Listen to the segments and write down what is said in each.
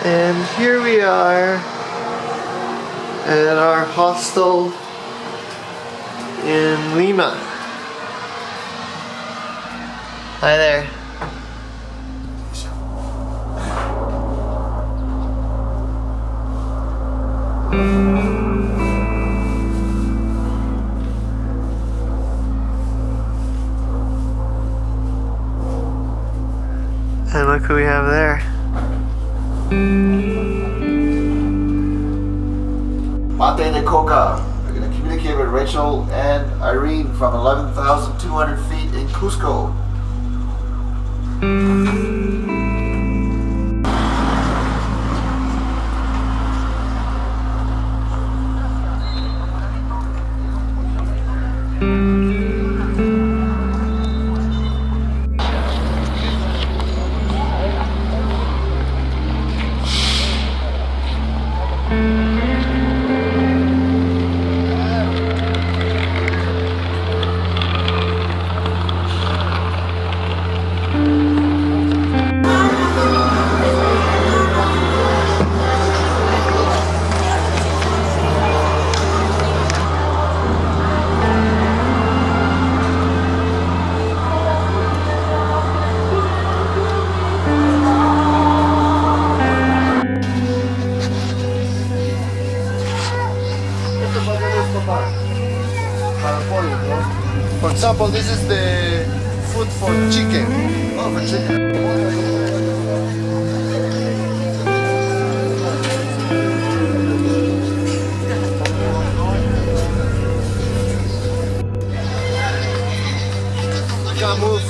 And here we are at our hostel in Lima. Hi there. And look who we have there. Mate de Coca. We're going to communicate with Rachel and Irene from 11,200 feet in Cuzco. For example, this is the food for chicken. Oh, for chicken. Can't move.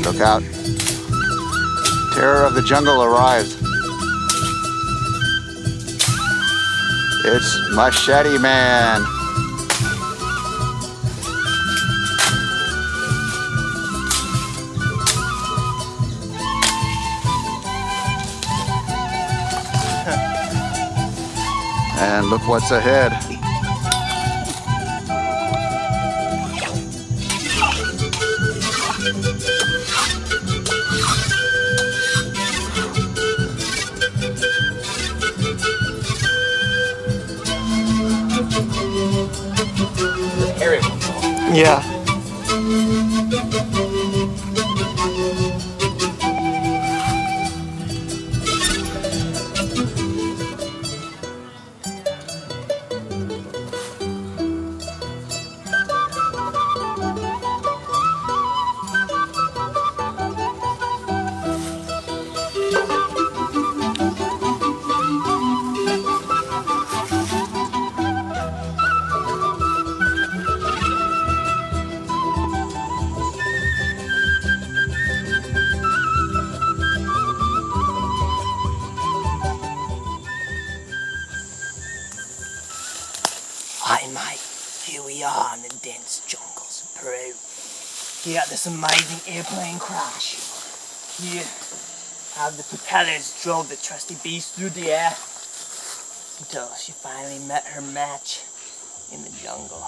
Look out. Terror of the jungle arrives. It's Machete Man. And look what's ahead. Yeah. Hi mate, here we are in the dense jungles of Peru. Here at this amazing airplane crash. Here, how the propellers drove the trusty beast through the air until she finally met her match in the jungle.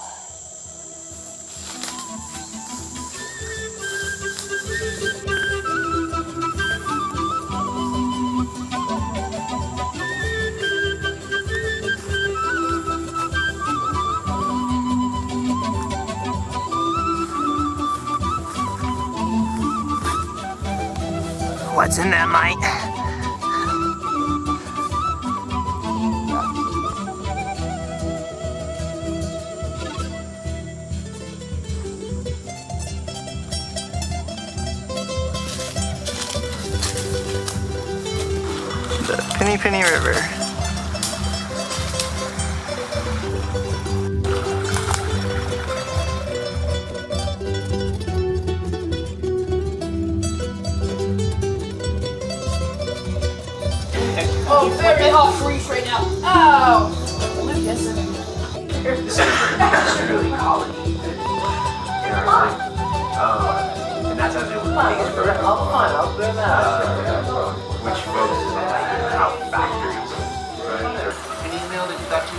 What's in there, mate? The Penny Penny River. Oh, very hot freeze right now. Oh! Lucas. This is really college. You know what I'm saying? And that's how they were biggest program. Which focuses on like how factories. An email that you got to me?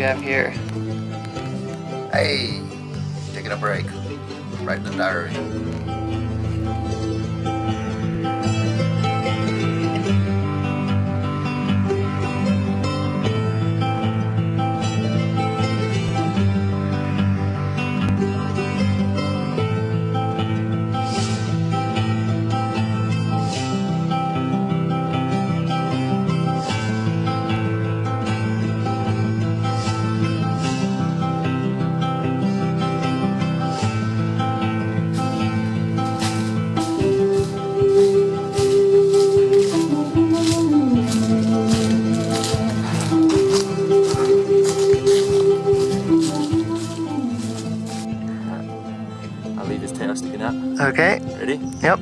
have here? Hey, taking a break. Writing a diary. I'll leave his tail sticking out. Okay. Ready? Yep.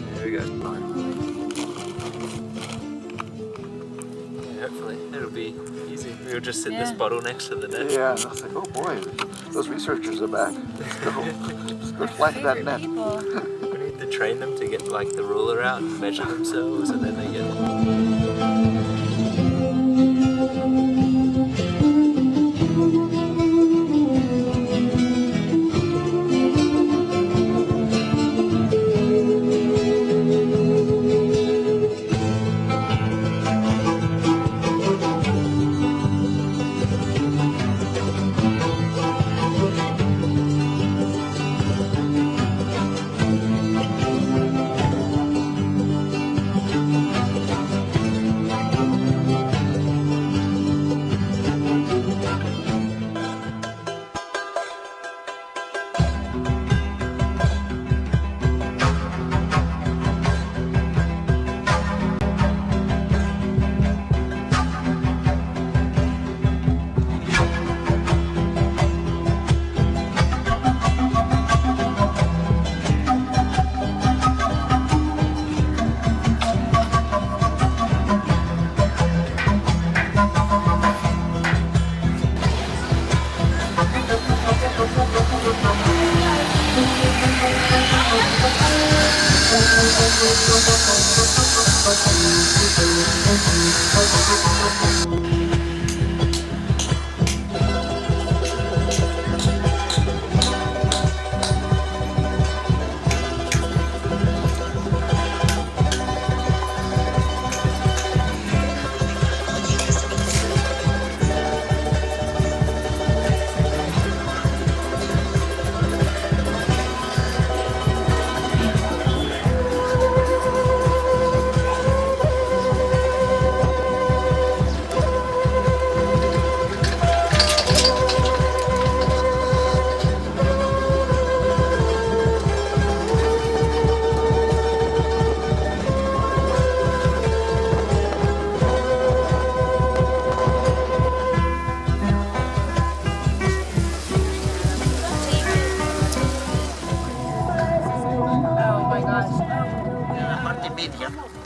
There we go. Yeah, hopefully it'll be easy. We'll just sit this bottle next to the net. Yeah, I was like, oh boy, those researchers are back. Let's go flatten that net. We need to train them to get like the ruler out and measure themselves, and then they get.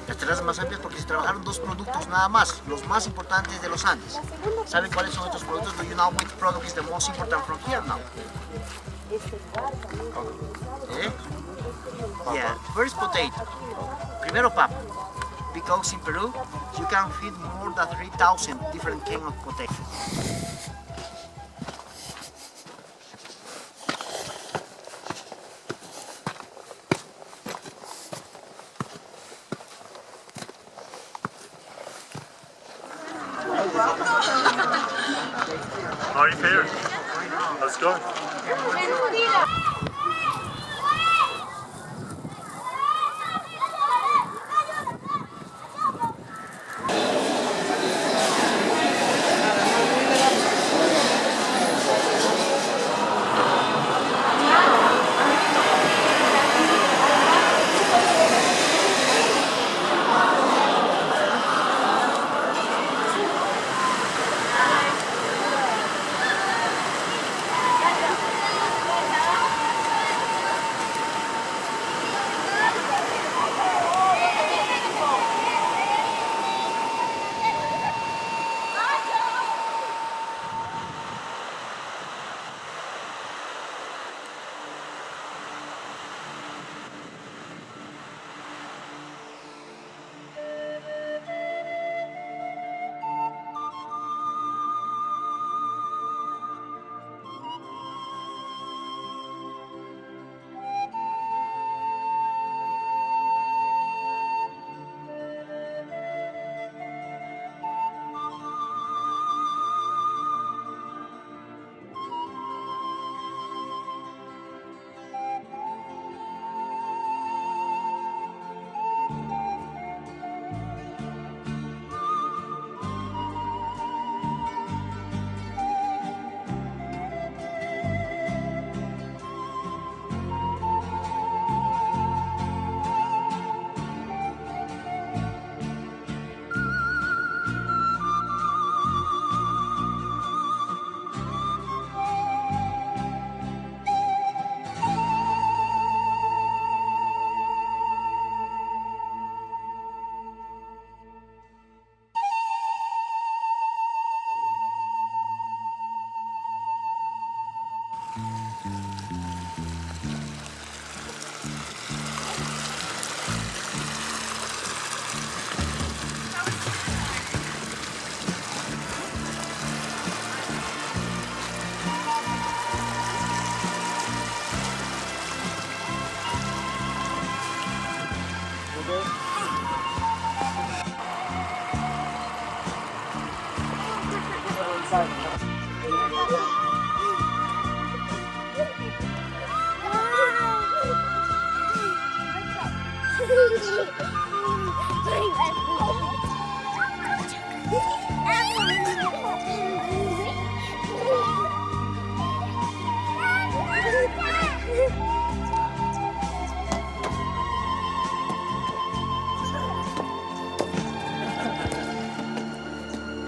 Las terrazas más amplias porque se trabajaron dos productos nada más, los más importantes de los Andes. ¿Saben cuáles son estos productos? Do you know which product is the most important from here now? Eh? Yeah, first potato. Primero papa. Because in Peru, you can feed more than 3,000 different kinds of potatoes. How are you feeling? Let's go.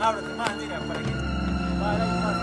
Ábrete más, mira, para que vaya ahí más.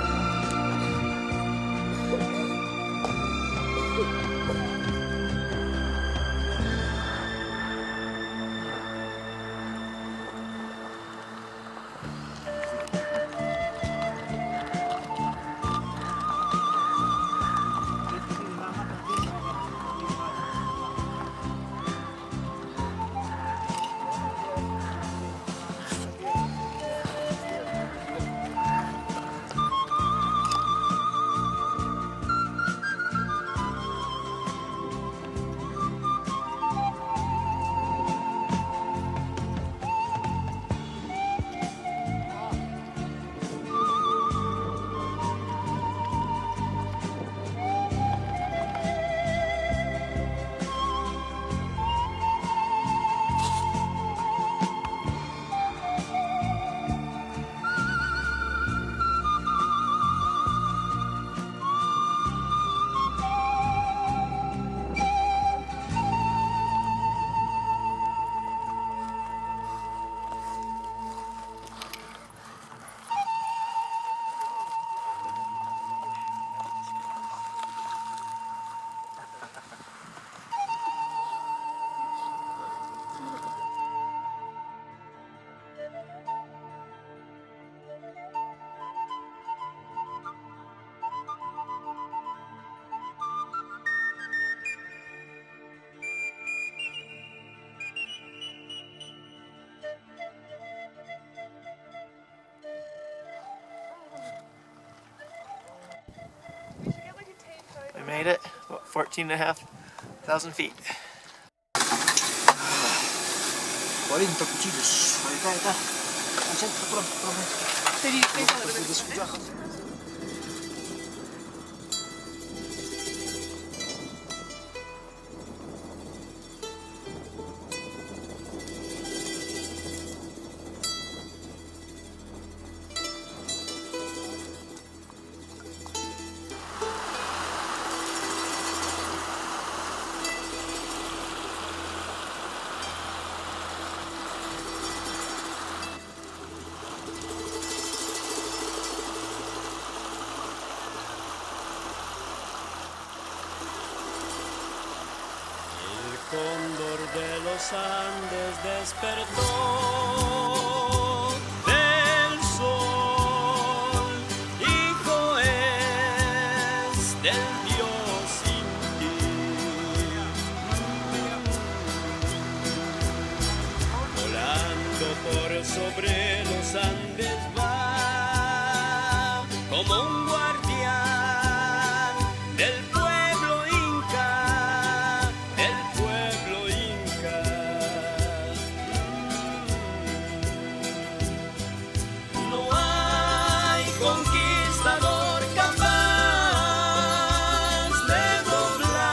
We made it, what, 14,500 feet. 40 cuchillos. Ahí está. El cóndor de los Andes despertó del sol, hijo es del Dios Inti. Volando por sobre los Andes va como un guardián del pueblo inca, del pueblo inca. No hay conquistador capaz de doblar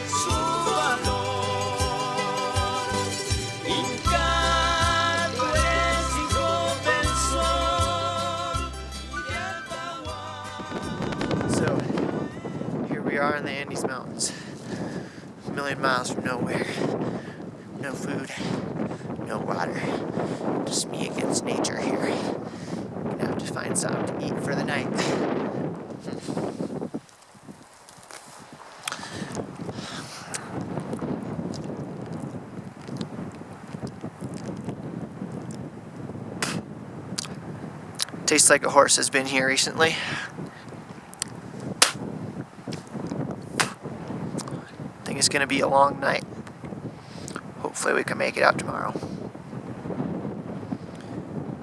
su valor. Inca, tú eres hijo del sol y del Tahual. So, here we are in the Andes Mountains. A million miles from nowhere. No food, no water. Just me against nature here. Gonna have to find something to eat for the night. Tastes like a horse has been here recently. I think it's gonna be a long night. Hopefully we can make it out tomorrow.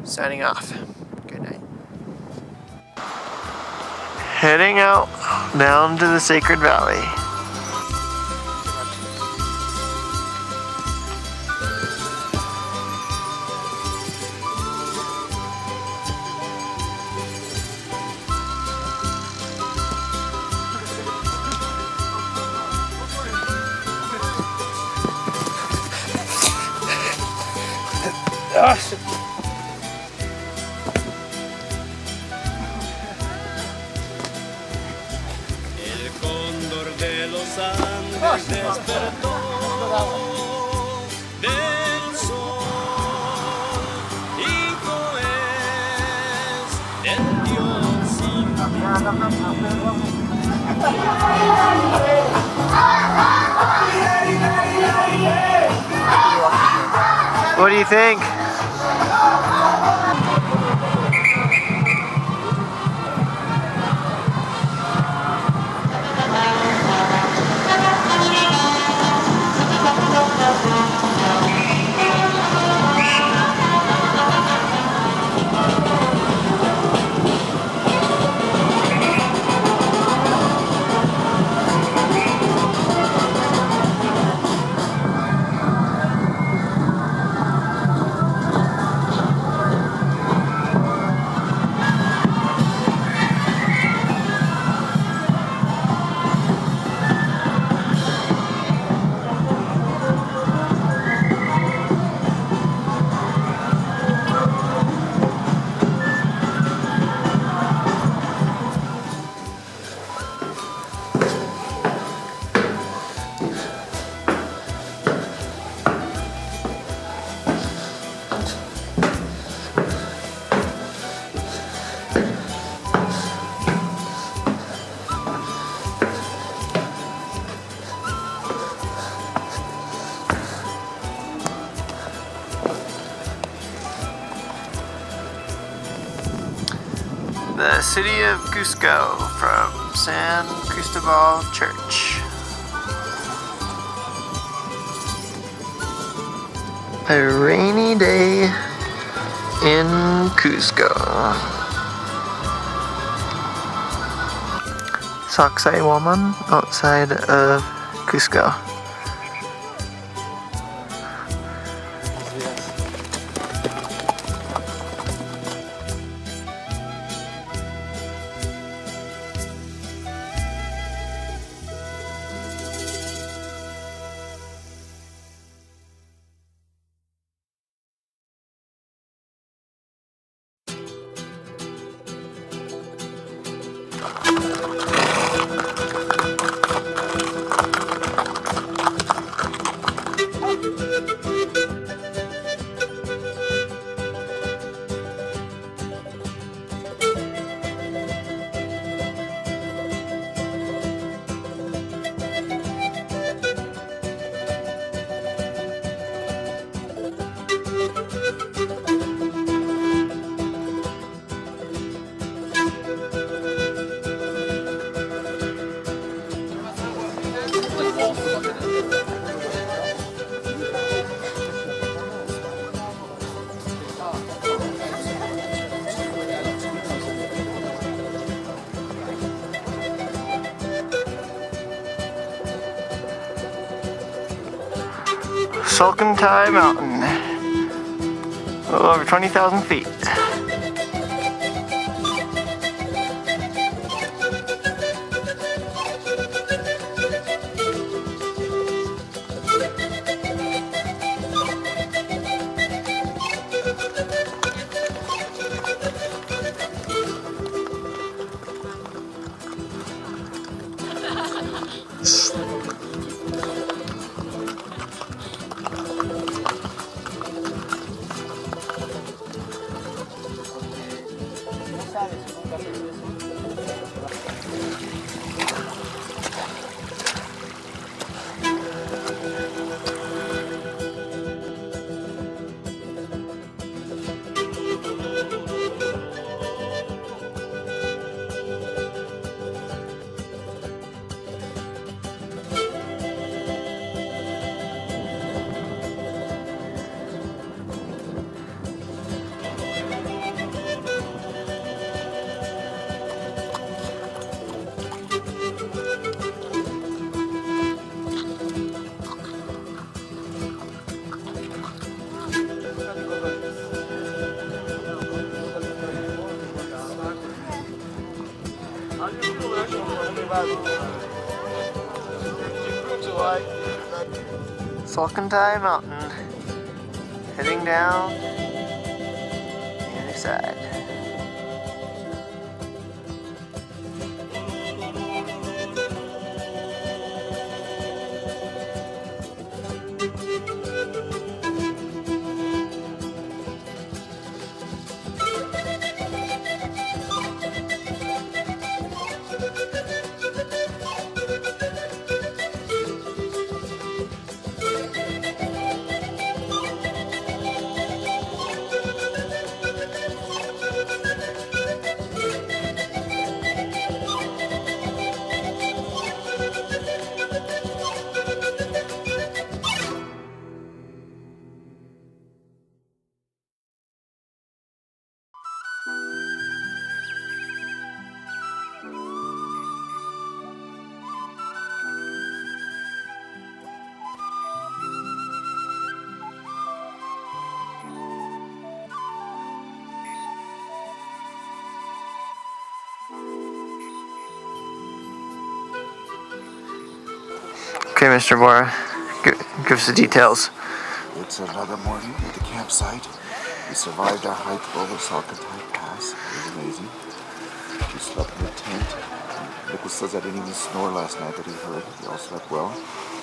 Signing off. Good night. Heading out down to the Sacred Valley. Dios. El cóndor de los Andes despertó del sol. Hijo es del Dios sin What do you think? The city of Cuzco from San Cristobal Church. A rainy day in Cuzco. Socksai woman outside of Cuzco. Salcantay Mountain, a little over 20,000 feet. Salcantay Mountain, heading down side. Okay, Mr. Bora, give us the details. It's another morning at the campsite. We survived our hike over Salcantay Pass. It was amazing. We slept in a tent. Nicholas says I didn't even snore last night, but he heard. We all slept well.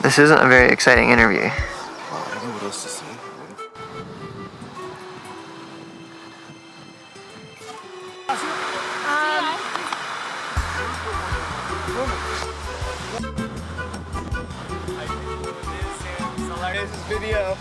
This isn't a very exciting interview. Well, I don't know what else to say. This is video.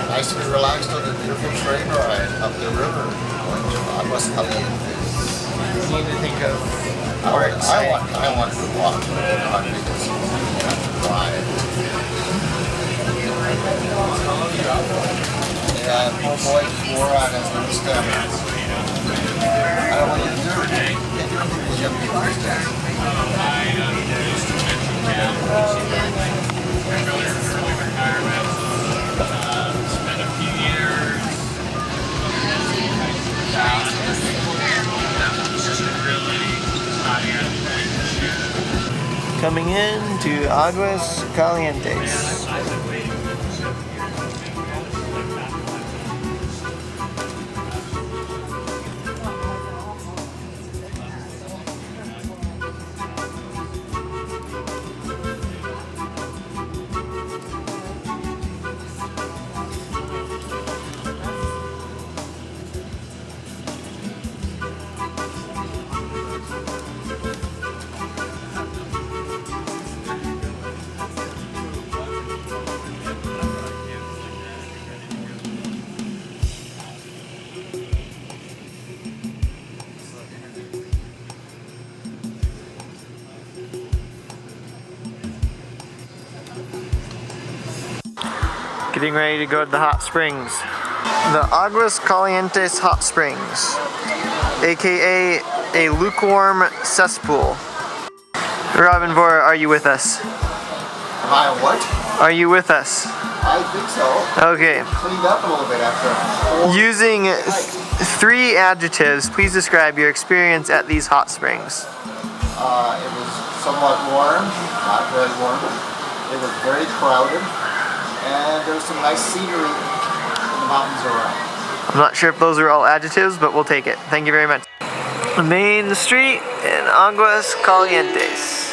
Nice to be relaxed on a beautiful train ride up the river going to Aguas Calientes. You need to think of I want to walk, not because you have to drive. Yeah, poor boy swore on his little step. I don't want you to do it. They do anything to young people Coming in to Aguas Calientes. Getting ready to go to the hot springs. The Aguas Calientes Hot Springs, aka a lukewarm cesspool. Robin Vora, are you with us? Am I what? Are you with us? I think so. Okay. Cleaned up a little bit after. Using 3 adjectives, please describe your experience at these hot springs. It was somewhat warm, not very warm. It was very crowded, and there was some nice scenery in the mountains around. I'm not sure if those are all adjectives, but we'll take it. Thank you very much. The main street in Aguas Calientes.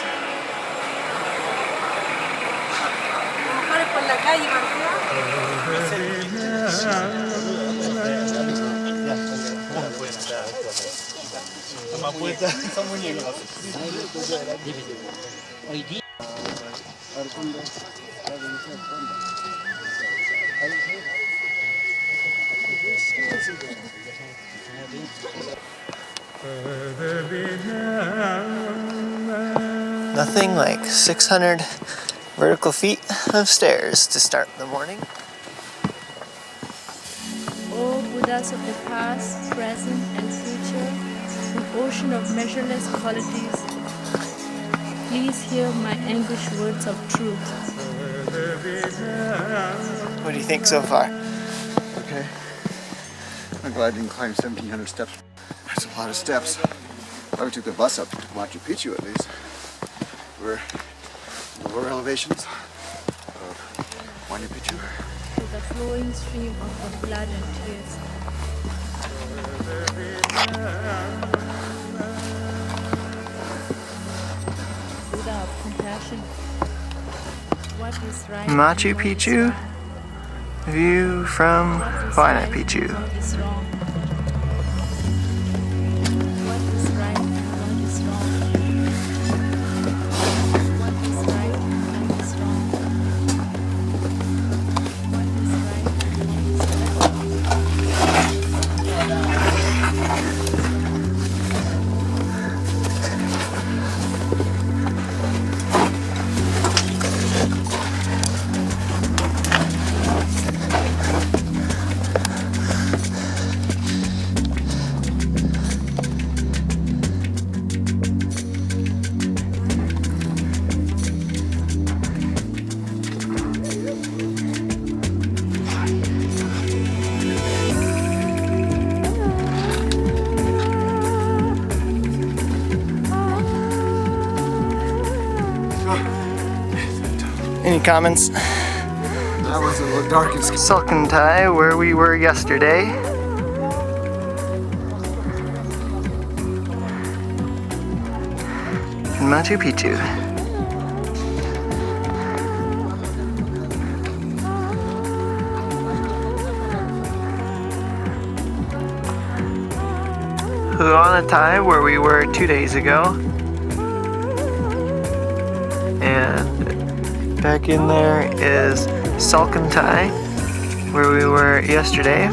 Nothing like 600 vertical feet of stairs to start the morning. O Buddhas of the past, present, and future, an ocean of measureless qualities, Please hear my anguished words of truth. What do you think so far? Okay. I'm glad I didn't climb 1,700 steps. That's a lot of steps. I took the bus up to Machu Picchu at least. We're in lower elevations of Machu Picchu. To the flowing stream of the blood and tears. Buddha of compassion. What is right? Machu and what is Picchu, wrong? view from What is Machu right Picchu. and what is wrong? What is right and what is wrong? What is right and what is wrong? What is right and what is wrong? Any comments? That was a little dark and scary. Salcantay, where we were yesterday. In Machu Picchu. Huanatay, where we were 2 days ago. And back in there is Salcantay, where we were yesterday.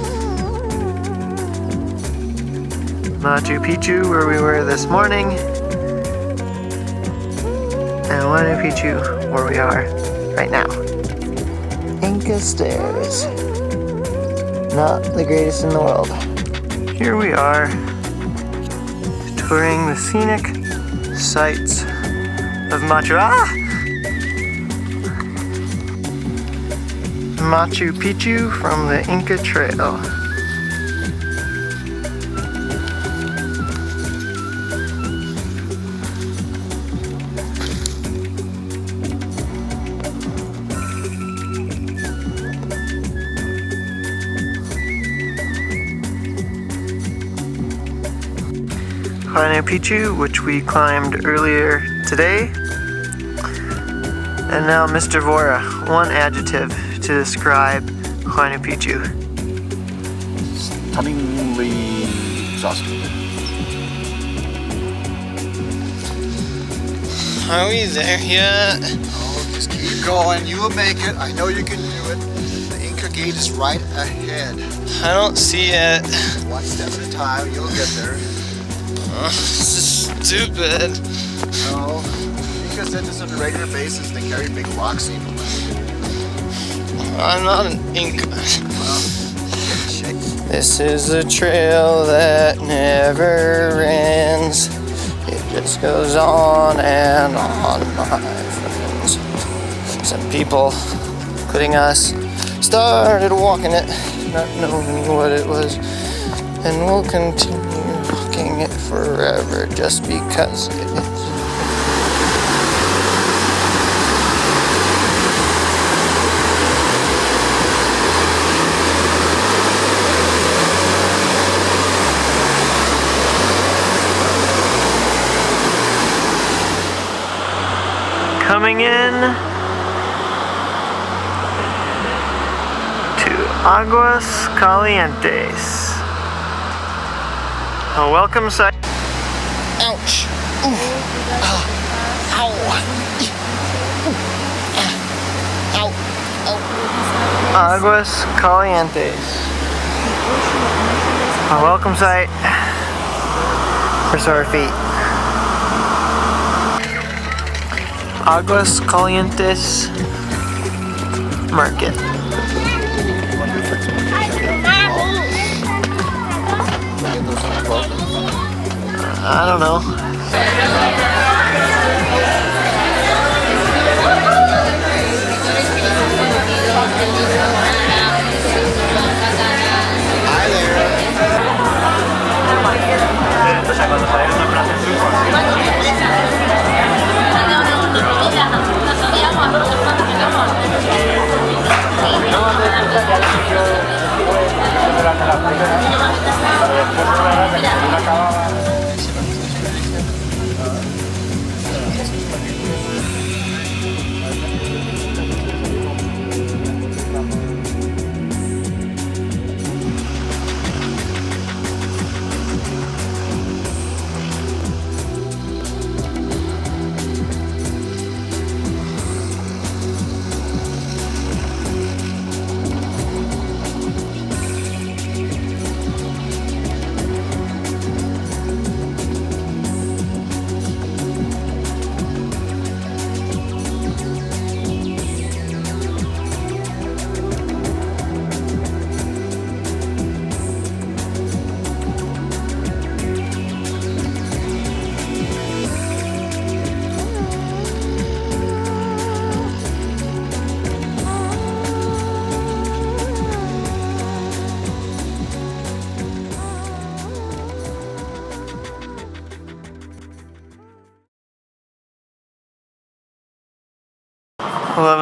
Machu Picchu, where we were this morning. And Machu Picchu, where we are right now. Inca Stairs. Not the greatest in the world. Here we are, touring the scenic sights of Machu Picchu from the Inca Trail. Machu Picchu, which we climbed earlier today. And now Mr. Vora, one adjective to describe Machu Picchu. Stunningly exhausting. Are we there yet? Oh, just keep going. You will make it. I know you can do it. The Inca Gate is right ahead. I don't see it. One step at a time, you'll get there. This is stupid. No, Inca did this on a regular basis. They carry big rocks even. I'm not an Inca. Well, shake. This is a trail that never ends. It just goes on and on, my friends. Some people, including us, started walking it, not knowing what it was, and we'll continue walking it forever just because it is. Coming in to Aguas Calientes. A welcome sight. Ouch! Ooh. Ow! Ow! Ow! Aguas Calientes. A welcome sight for sore feet. Aguas Calientes Market. I don't know. Entonces, cuando salieron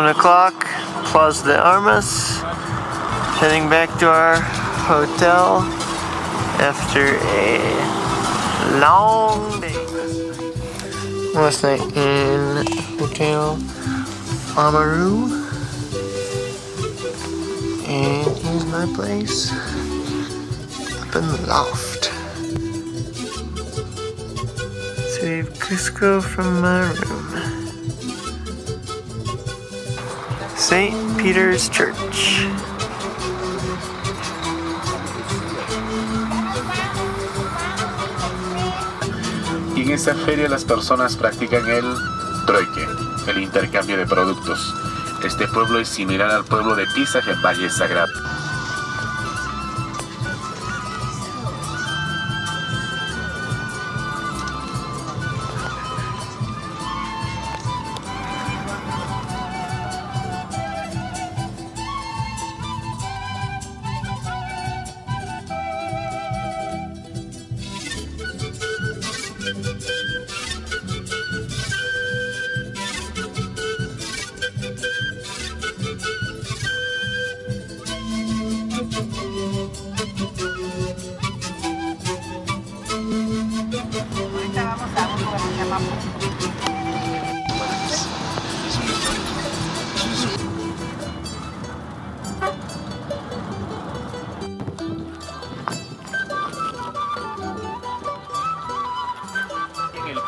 de o'clock, Plaza de Armas. Heading back to our hotel after a long day. Last night in Hotel Amaru. And here's my place up in the loft. So we have Cuzco from my room. St. Peter's Church. Y en esta feria las personas practican el trueque, el intercambio de productos. Este pueblo es similar al pueblo de Pisa en Valle Sagrado.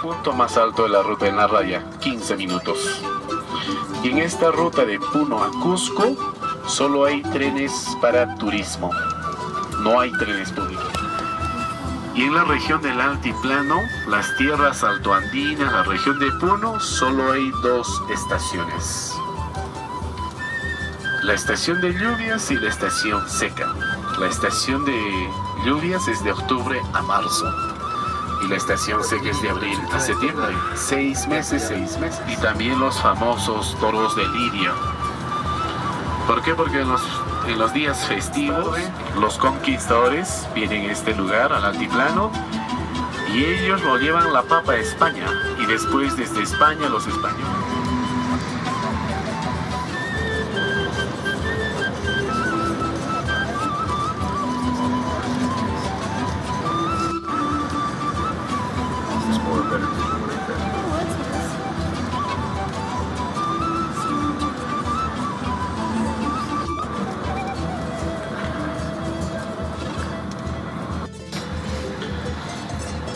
Punto más alto de la ruta en la raya, 15 minutos. Y en esta ruta de Puno a Cuzco solo hay trenes para turismo, no hay trenes públicos. Y en la región del altiplano, las tierras altoandinas, la región de Puno, solo hay 2 estaciones. La estación de lluvias y la estación seca. La estación de lluvias es de octubre a marzo. Y la estación seca es de abril a septiembre, 6 meses. Y también los famosos toros de lidia. ¿Por qué? Porque en los días festivos, los conquistadores vienen a este lugar, al altiplano, y ellos lo llevan la papa a España. Y después desde España los españoles.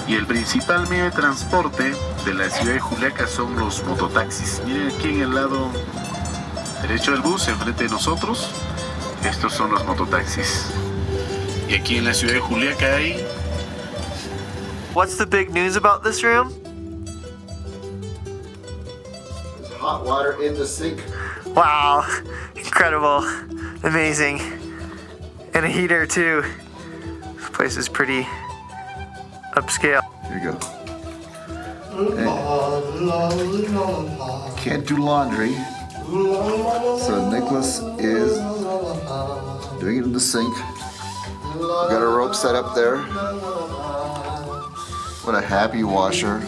Y el principal medio de transporte de la ciudad de Juliaca son los mototaxis. Miren aquí en el lado derecho del bus, enfrente de nosotros, estos son los mototaxis. Y aquí en la ciudad de Juliaca hay... What's the big news about this room? There's hot water in the sink. Wow, incredible, amazing. And a heater too. This place is pretty upscale. Here you go. Hey. Can't do laundry. So Nicholas is doing it in the sink. We got a rope set up there. What a happy washer. How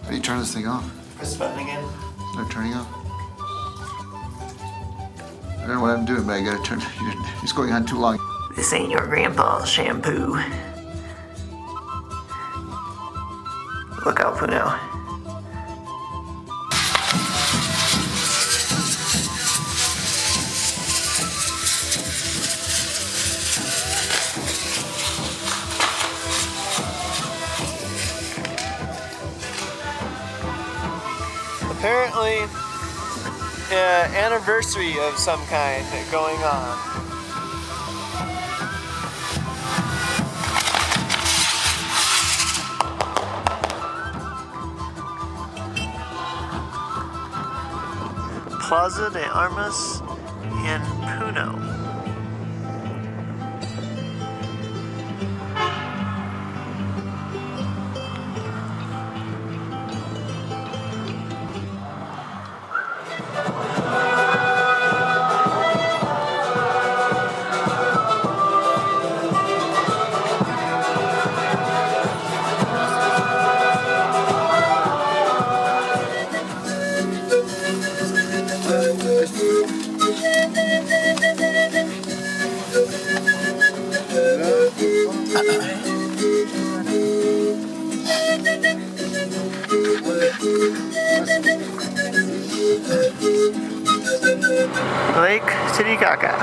do you turn this thing off? Press the button again. They're turning off. I don't know what I'm doing, but I gotta turn. It's going on too long. This ain't your grandpa's shampoo. Look out, Puno. Apparently, anniversary of some kind going on. Plaza de Armas in Puno. Lake Titicaca.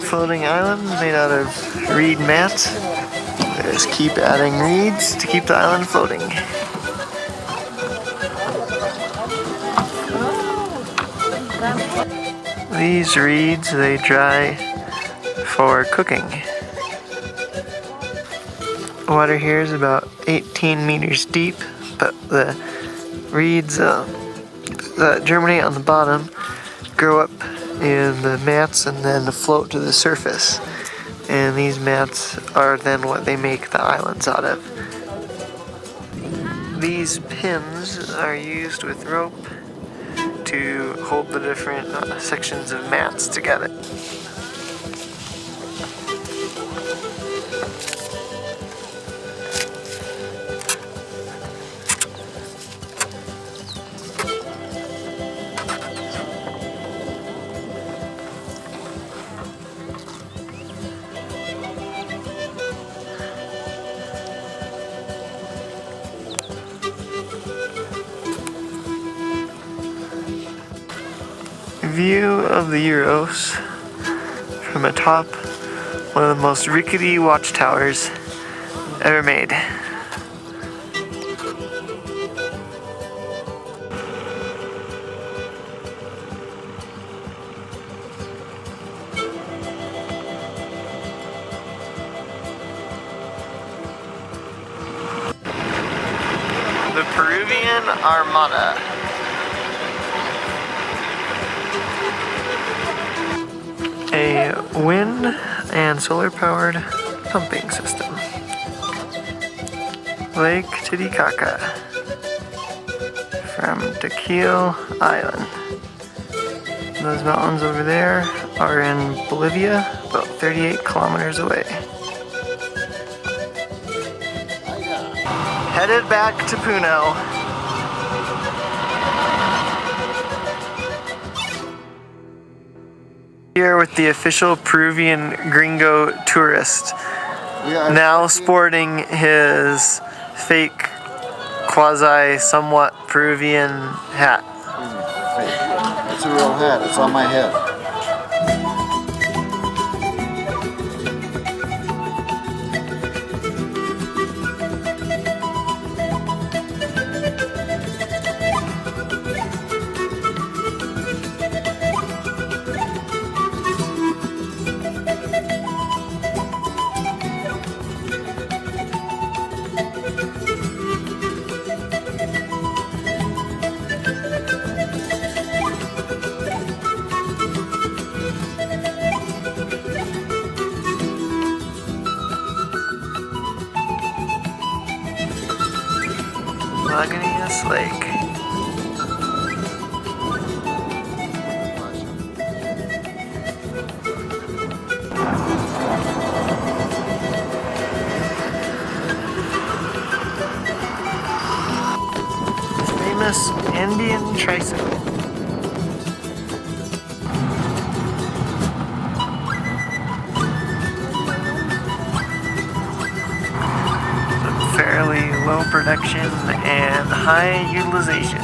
Floating island made out of reed mats. They just keep adding reeds to keep the island floating. These reeds, they dry for cooking. Water here is about 18 meters deep, but the reeds that germinate on the bottom grow up in the mats and then float to the surface. And these mats are then what they make the islands out of. These pins are used with rope to hold the different sections of mats together. View of the Euros from atop one of the most rickety watchtowers ever made. The Peruvian Armada. A wind and solar powered pumping system. Lake Titicaca from Tequil Island. Those mountains over there are in Bolivia, about 38 kilometers away. Headed back to Puno. Here with the official Peruvian gringo tourist, now sporting his fake, quasi-somewhat Peruvian hat. It's a real hat. It's on my head. Lagunitas Lake. Famous Indian tricycle. Fairly low production and high utilization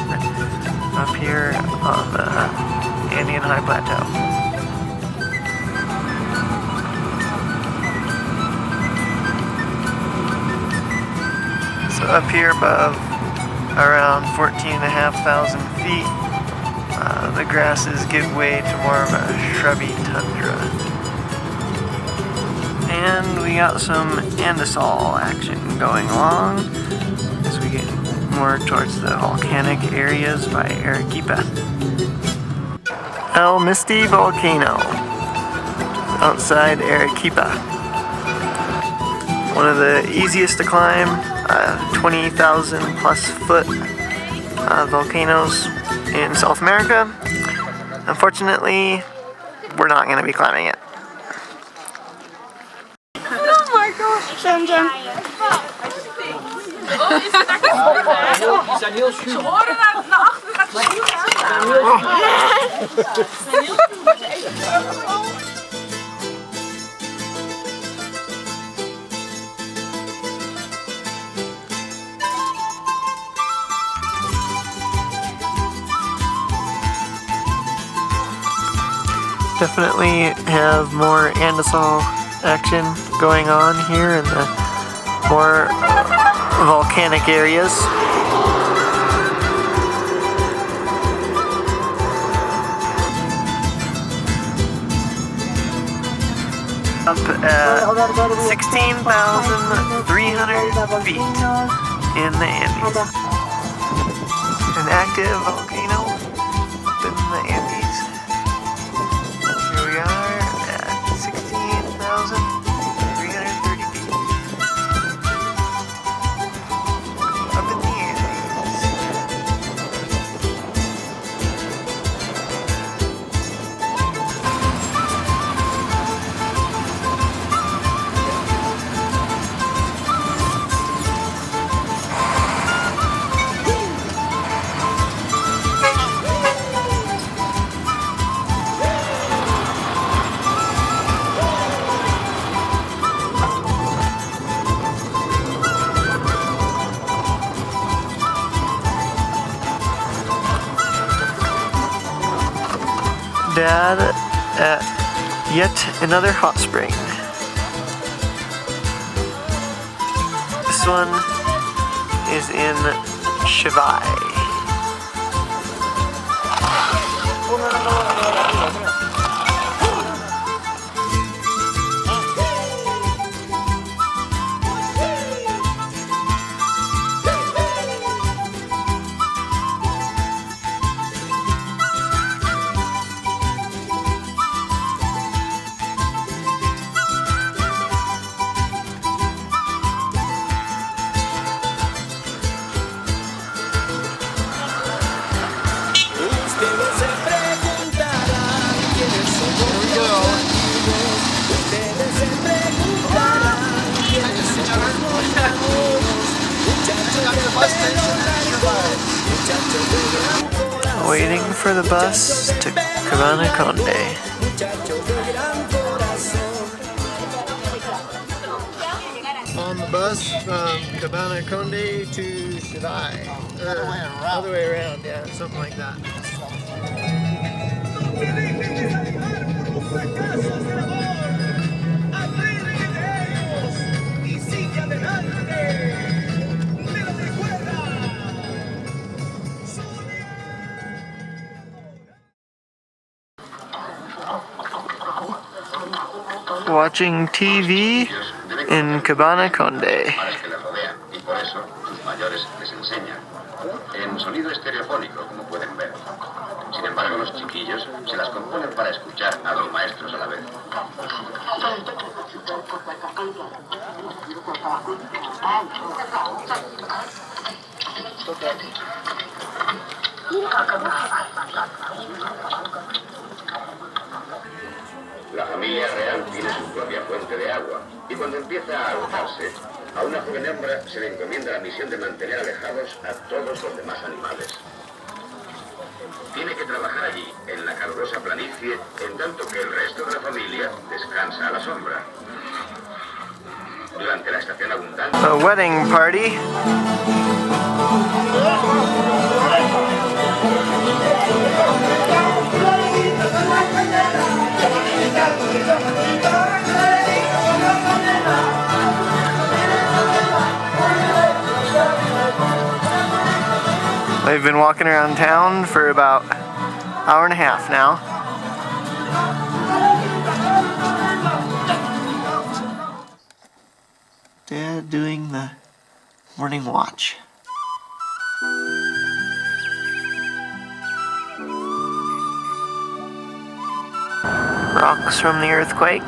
up here on the Andean High Plateau. So up here above around 14,500 feet, the grasses give way to more of a shrubby tundra. And we got some andesol action going along as we get more towards the volcanic areas by Arequipa. El Misty Volcano, outside Arequipa. One of the easiest to climb, 20,000 plus foot volcanoes in South America. Unfortunately, we're not going to be climbing it. Jam Jam. Ze horen naar achteren gaat Definitely have more andesol action going on here in the more volcanic areas. Up at 16,300 feet in the Andes. An active volcano up in the Andes. Here we are at 16,330 feet. Up in the Andes. Dad at yet another hot spring. This one is in Chivay. Usted no se pregunta Waiting for the bus to Cabana Conde. On the bus from Cabana Conde to Shivai. Other way around, yeah, something like that. Watching TV in Cabana Conde. Y por eso sus mayores les enseñan. En sonido estereofónico, como pueden ver. Sin embargo, los chiquillos se las componen para escuchar a dos maestros a la vez. La familia real tiene su propia fuente de agua y cuando empieza a agotarse, a una joven hembra se le encomienda la misión de mantener alejados a todos los demás animales. Tiene que trabajar allí, en la calurosa planicie, en tanto que el resto de la familia descansa a la sombra. Durante la estación abundante... A wedding party. They've been walking around town for about an hour and a half now. Dad doing the morning watch. Rocks from the earthquake.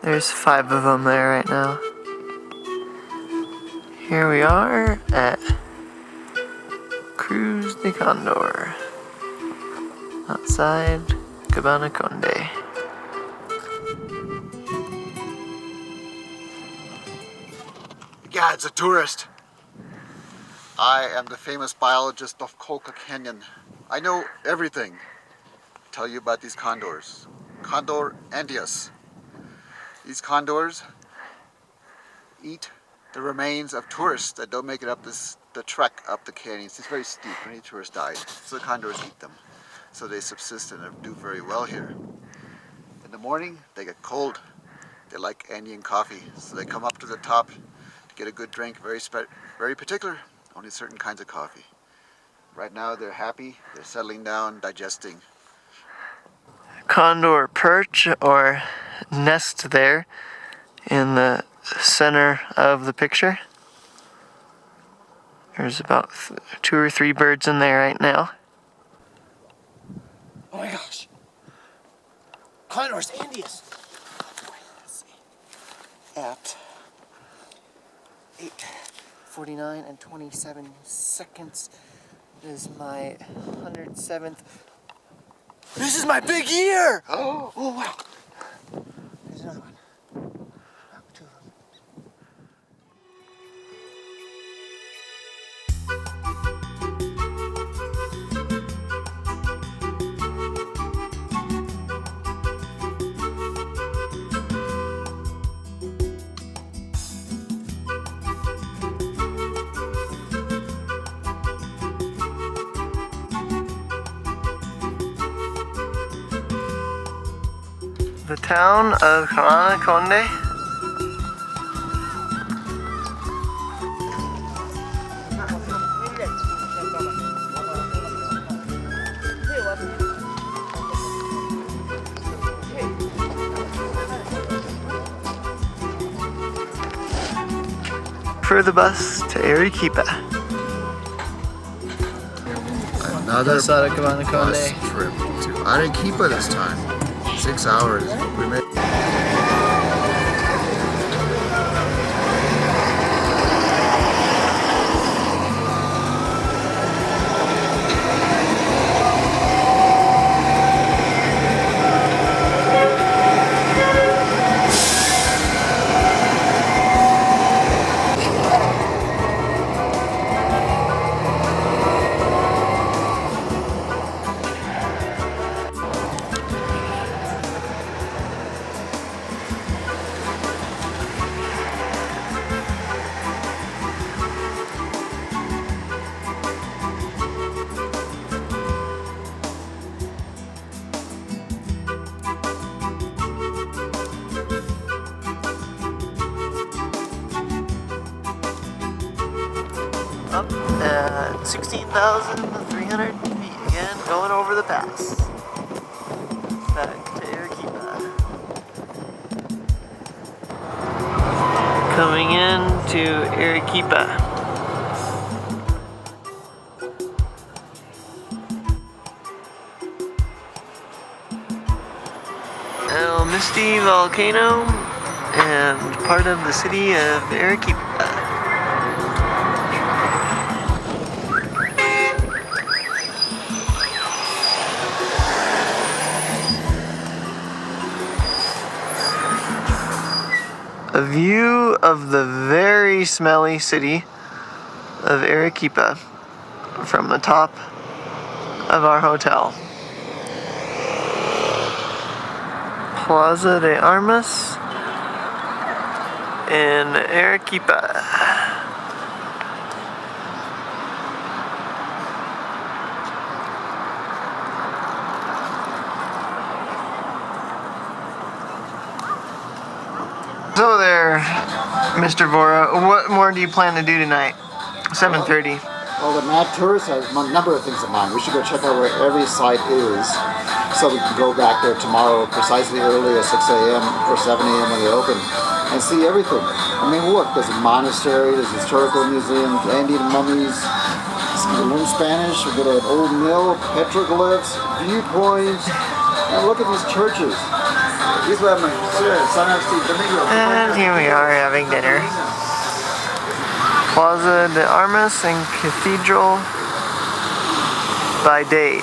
There's 5 of them there right now. Here we are at Cruz de Condor, outside Cabana Conde. Yeah, it's a tourist. I am the famous biologist of Coca Canyon. I know everything. Tell you about these condors. Condor andeus. These condors eat the remains of tourists that don't make it up the trek up the canyons. It's very steep. Many tourists died, so the condors eat them. So they subsist and do very well here. In the morning, they get cold. They like Andean coffee, so they come up to the top to get a good drink. Very particular. Only certain kinds of coffee. Right now, they're happy. They're settling down, digesting. Condor perch or nest there in the center of the picture. There's about 2 or 3 birds in there right now. Oh my gosh. Condors andeus. Let's see. At 8:49 and 27 seconds is my 107th. This is my big year! Oh wow. There's another one. Oh, 2 of them. The town of Cabana Conde. For the bus to Arequipa. Another Bus out of Cabana Conde. bus trip to Arequipa this time. 6 hours. We made 16,300 feet again, going over the pass. Back to Arequipa. Coming in to Arequipa. El Misty Volcano and part of the city of Arequipa. A view of the very smelly city of Arequipa from the top of our hotel. Plaza de Armas in Arequipa. So there, Mr. Vora, what more do you plan to do tonight? 7:30. Well, the Mad Tourist has a number of things in mind. We should go check out where every site is, so we can go back there tomorrow precisely early at 6 a.m. or 7 a.m. when they open, and see everything. I mean, look, there's a monastery, there's a historical museum, Andean mummies, we learn Spanish, we go to an old mill, petroglyphs, viewpoints, and look at these churches. And here we are having dinner. Plaza de Armas and Cathedral by day.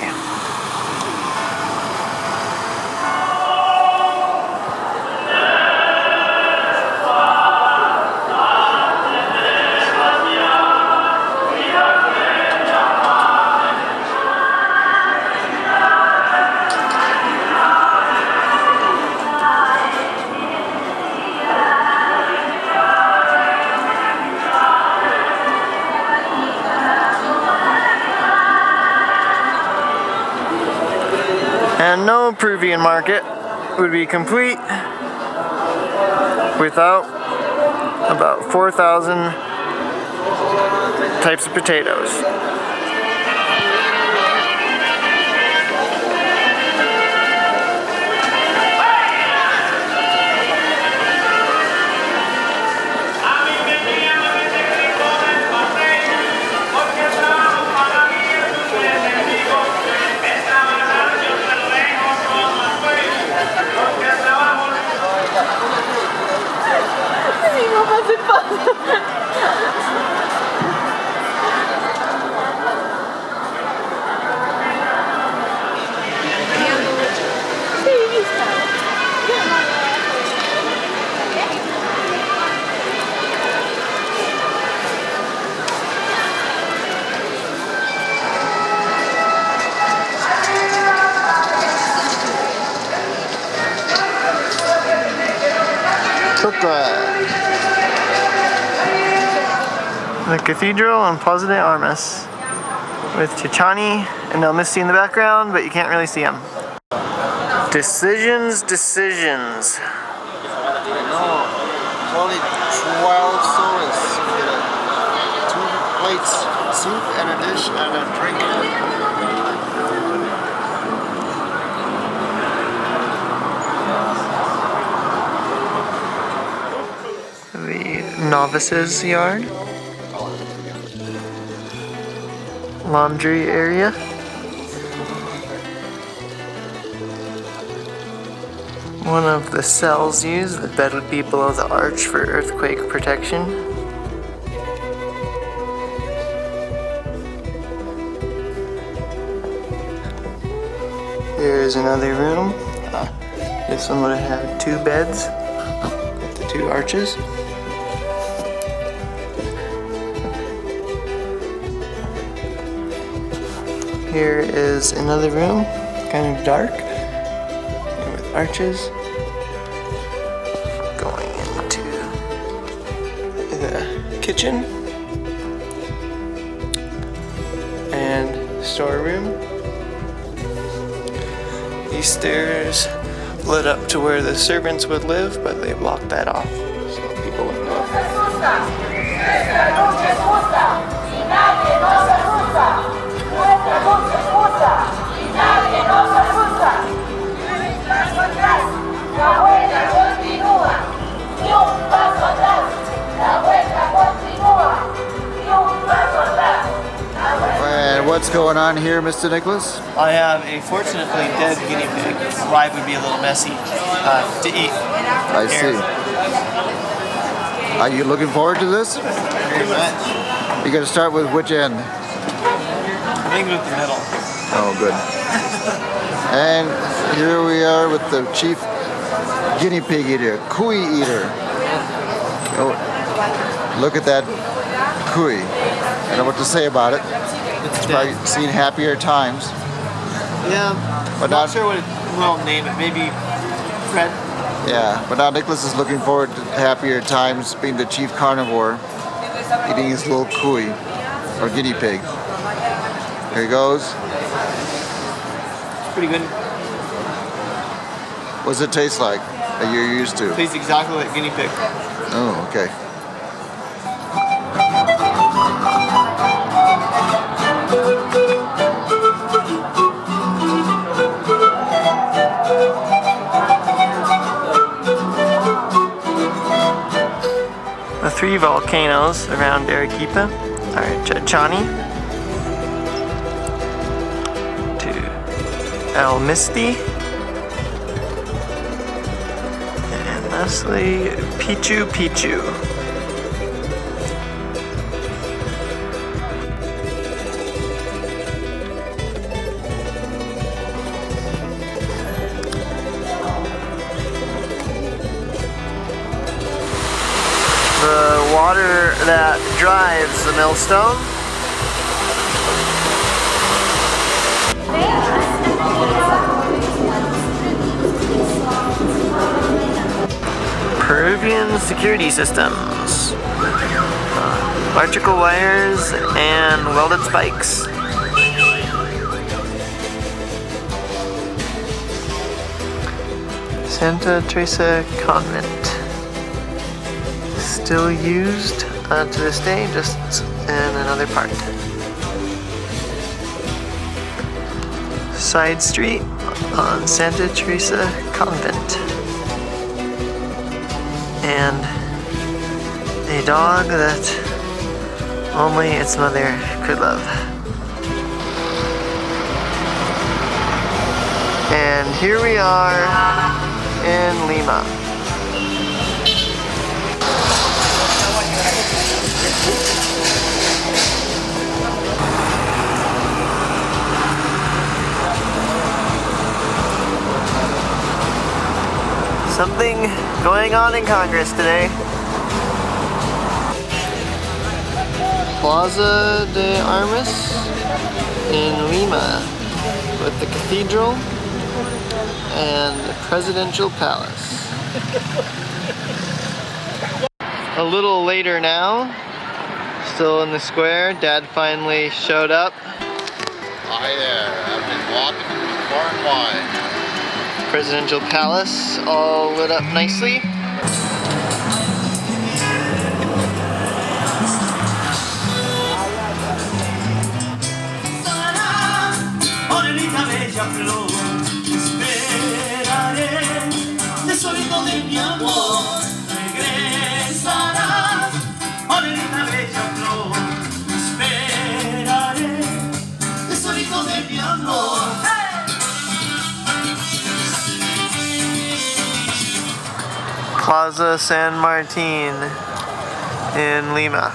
And no Peruvian market would be complete without about 4,000 types of potatoes. The cathedral and Plaza de Armas with Chichani and El Misty in the background, but you can't really see them. Decisions. Only 12 sodas, 2 plates soup and a dish and a drink. The novices yard. Laundry area. One of the cells used, the bed would be below the arch for earthquake protection. Here's another room. This one would have 2 beds with the 2 arches. Here is another room, kind of dark, with arches. Going into the kitchen and storeroom. These stairs led up to where the servants would live, but they blocked that off, so people wouldn't go up. going on here, Mr. Nicholas? I have a fortunately dead guinea pig. Life would be a little messy to eat. I see. Are you looking forward to this? Very much. You're going to start with which end? I think with the middle. Oh, good. And here we are with the chief guinea pig eater, cuy eater. Oh, look at that cuy. I don't know what to say about it. It's probably seen happier times. Yeah, But I'm not sure what we'll name it. Maybe Fred? Yeah, but now Nicholas is looking forward to happier times, being the chief carnivore, eating his little cuy, or guinea pig. Here he goes. Pretty good. What does it taste like that you're used to? Tastes exactly like guinea pig. Oh, okay. The three volcanoes around Arequipa are Chachani, to El Misti, and lastly Pichu Pichu. The water that drives the millstone. Peruvian security systems. Electrical wires and welded spikes. Santa Teresa Convent. Still used to this day, just in another part. Side street on Santa Teresa Convent. And a dog that only its mother could love. And here we are in Lima. Something going on in Congress today. Plaza de Armas in Lima with the cathedral and the presidential palace. A little later now, still in the square, Dad finally showed up. Hi there, I've been walking far and wide. Presidential palace all lit up nicely. Plaza San Martin in Lima.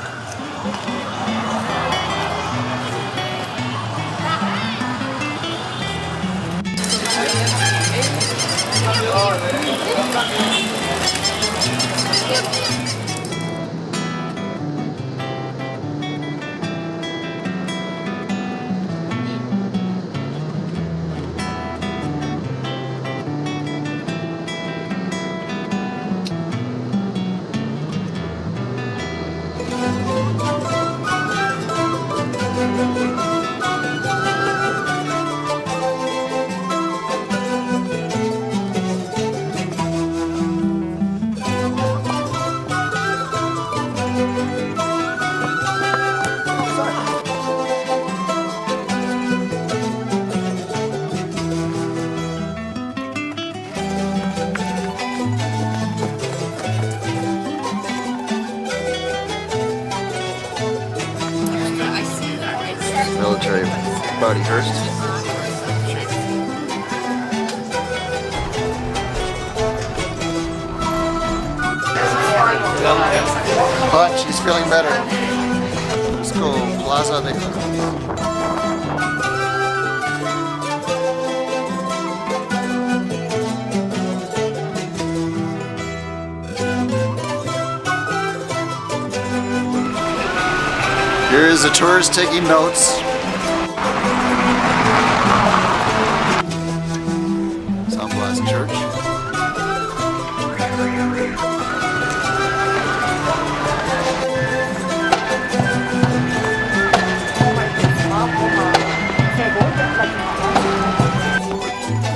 already first. But she's feeling better. Cuzco Plaza de... Here is the tourist taking notes. San Blas Church.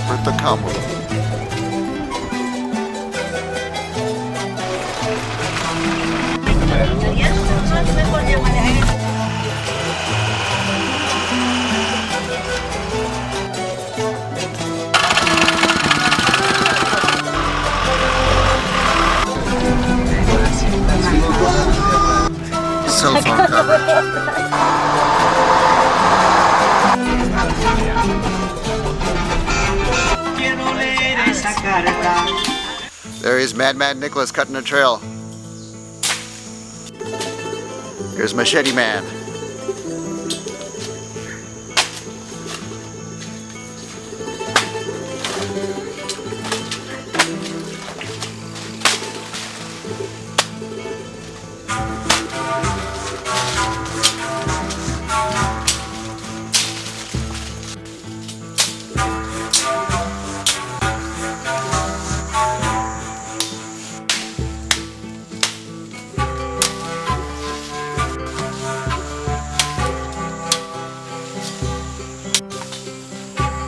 Puerto Camo. Cell phone coverage. There is Madman Nicholas cutting a trail. Here's Machete Man.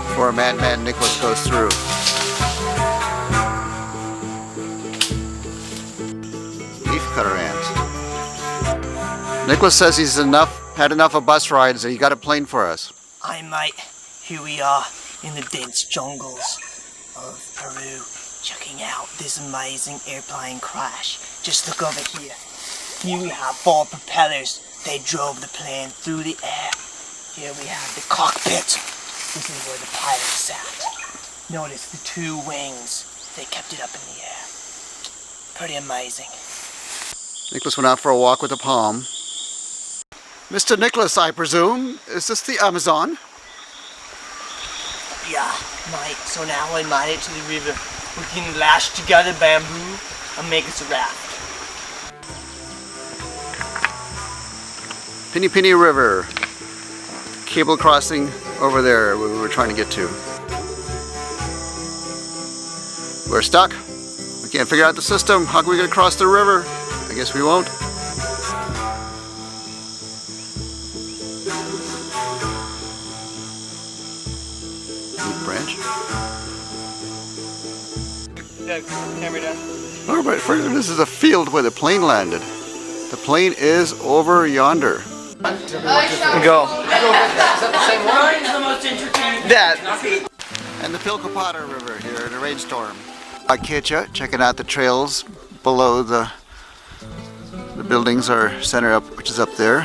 Before Madman Nicholas goes through. Leaf cutter ants. Nicholas says he's had enough of bus rides and he got a plane for us. Aye, mate. Here we are in the dense jungles of Peru, checking out this amazing airplane crash. Just look over here. Here we have 4 propellers. They drove the plane through the air. Here we have the cockpit. This is where the pilot sat. Notice the 2 wings. They kept it up in the air. Pretty amazing. Nicholas went out for a walk with a palm. Mr. Nicholas, I presume? Is this the Amazon? Yeah, mate. So now I made it to the river. We can lash together bamboo and make us a raft. Pini Pini River. Cable crossing over there where we were trying to get to. We're stuck. We can't figure out the system. How can we get across the river? I guess we won't. New branch. Yeah, camera down. Oh, but further, this is a field where the plane landed. The plane is over yonder. Go. Is that the same one? Mine's the most entertaining. That. And the Pilcopata River here in a rainstorm. Akecha, checking out the trails below the buildings are center up, which is up there.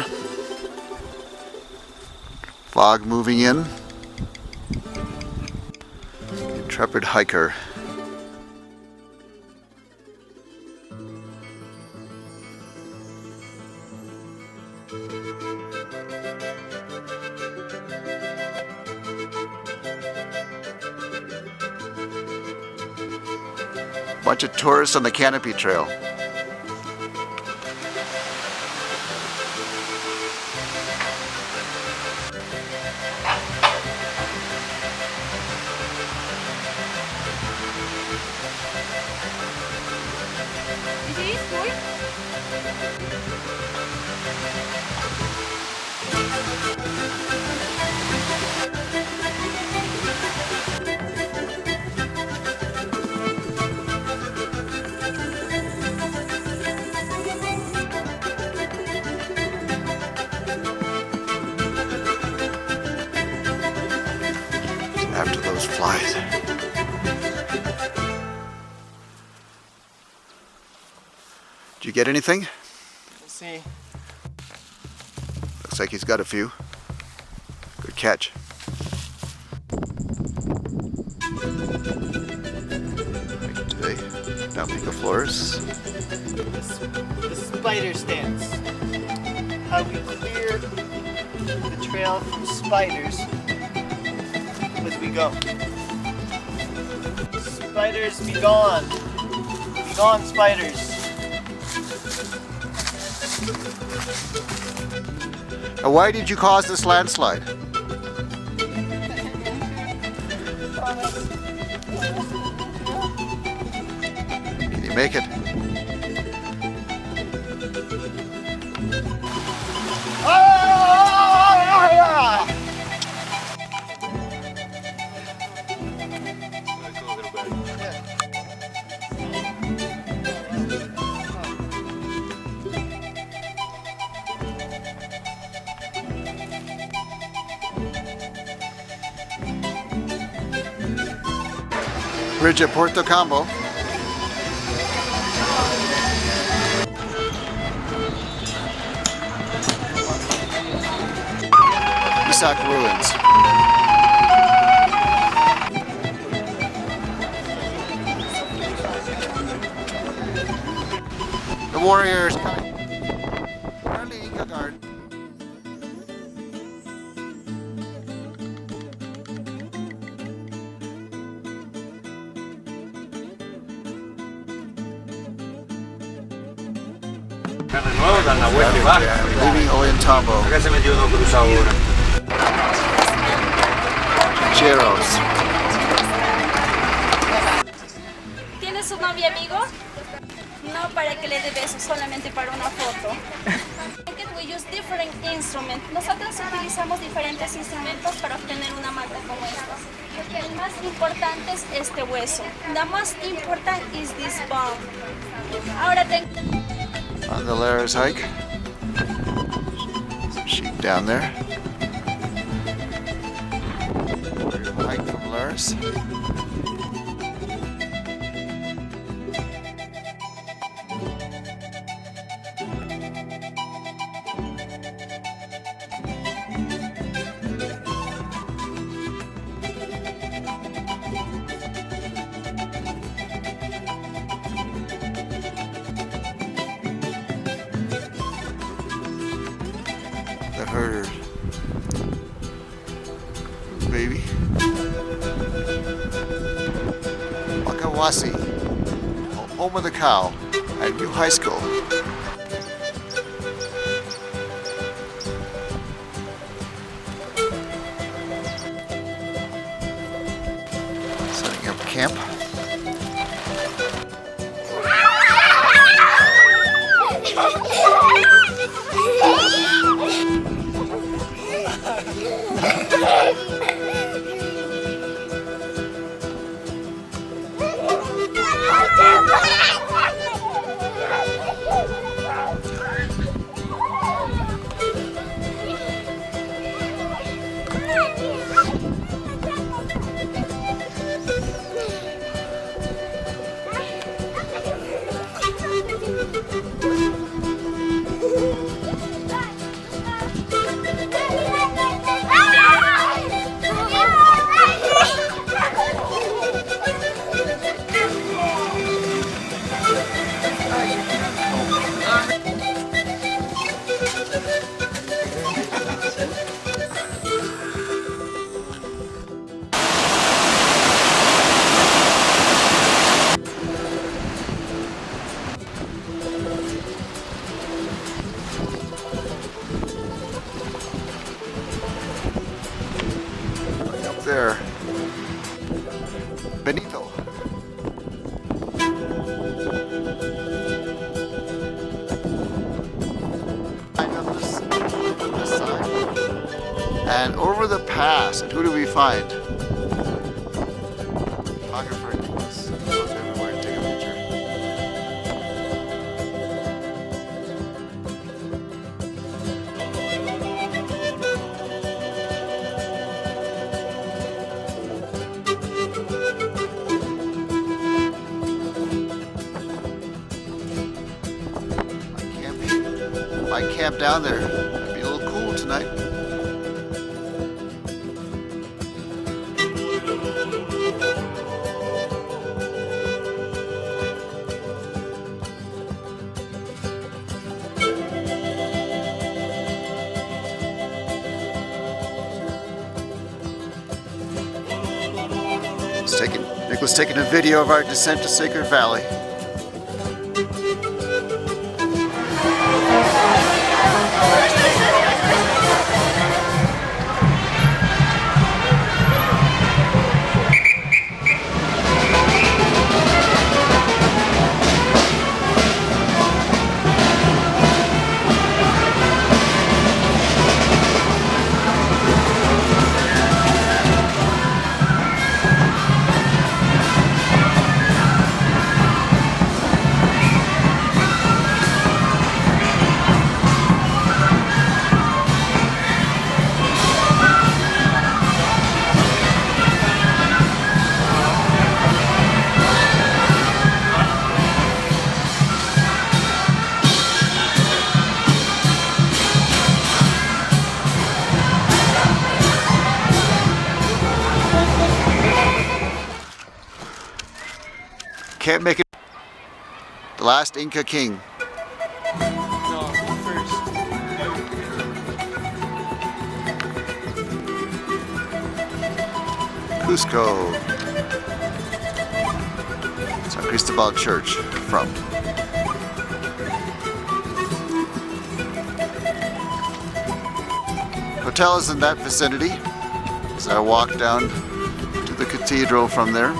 Fog moving in. Intrepid hiker. Bunch of tourists on the Canopy Trail. After those flies. Did you get anything? Let's see. Looks like he's got a few. Good catch. Now picaflores. The spider stance. How we clear the trail from spiders as we go. Spiders be gone. Be gone, spiders. Now, why did you cause this landslide? Can you make it? Bridge at Puerto Cambo. Isak ruins. The warriors coming. Early Inca Guard. Carne nueva, dan la vuelta y baja. Leaving Ollantaytambo. Acá se metió dos cruzados ahora. Cheros. ¿Tienes un novio amigo? No para que le dé besos, solamente para una foto. We use different instruments. Nosotros utilizamos diferentes instrumentos para obtener una malta como esta. El más importante es este hueso. The most important is this bone. Ahora tengo... On the Lares hike. Some sheep down there. Hike from Lares. The herder. Baby. Wakawasi, home of the cow, at New High School. Setting up camp. There. Benito. Up this side. And over the pass, and who do we find? Photographer Nicholas goes everywhere to take a picture. Might camp down there. It'd be a little cool tonight. Nick was taking a video of our descent to Sacred Valley. Can't make it. The last Inca king. No, first. Cuzco. San Cristobal Church from. Hotel is in that vicinity. As I walk down to the cathedral from there.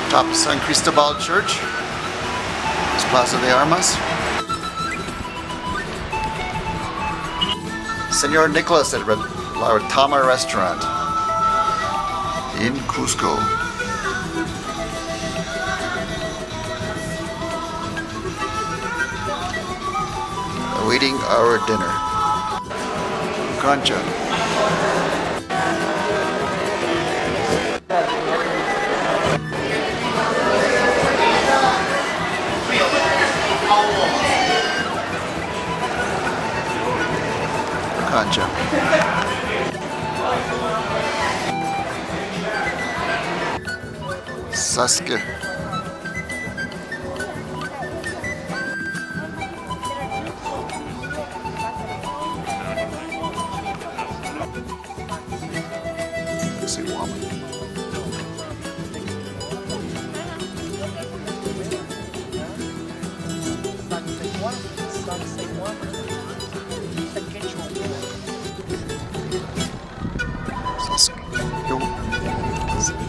Top of San Cristobal Church. It's Plaza de Armas. Senor Nicholas at La Tama Restaurant in Cuzco. Awaiting our dinner. Concha. Concha. Sasuke. Say woman.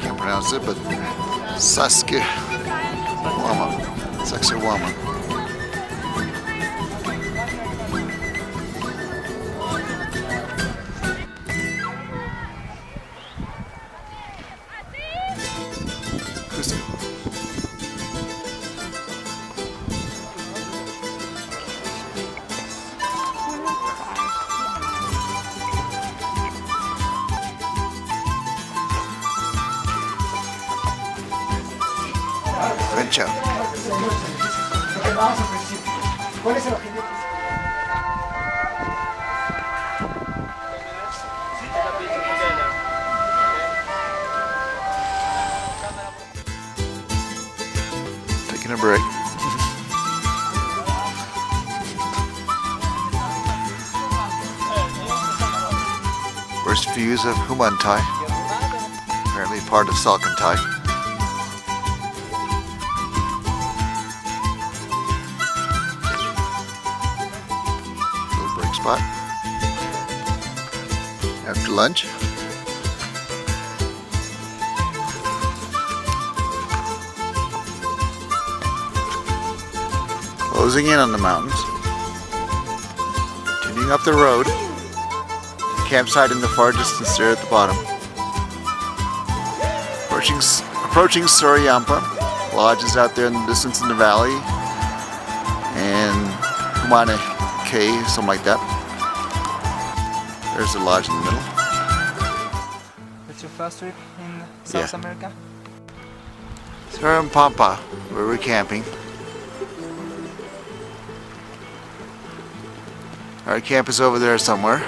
Can't pronounce it, but Sasuke Wama. Sexy Wama. Venture. Taking a break. Worst views of Humantai. Apparently part of Salcantay. Spot. After lunch. Closing in on the mountains. Continuing up the road. Campsite in the far distance there at the bottom. Approaching Soryampa. Lodges out there in the distance in the valley. And Humane Cave, something like that. There's the lodge in the middle. What's your first trip in South America? Soryampa, where we're camping. Our camp is over there somewhere.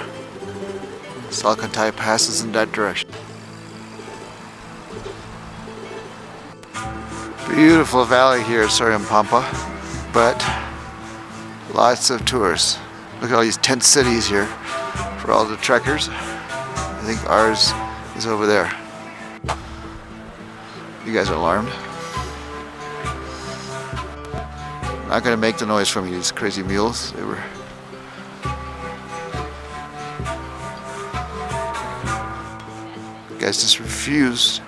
Salcantay passes in that direction. Beautiful valley here at Soryampa, but lots of tourists. Look at all these tent cities here for all the trekkers. I think ours is over there. You guys are alarmed? I'm not gonna make the noise from you, these crazy mules. They were. You guys just refused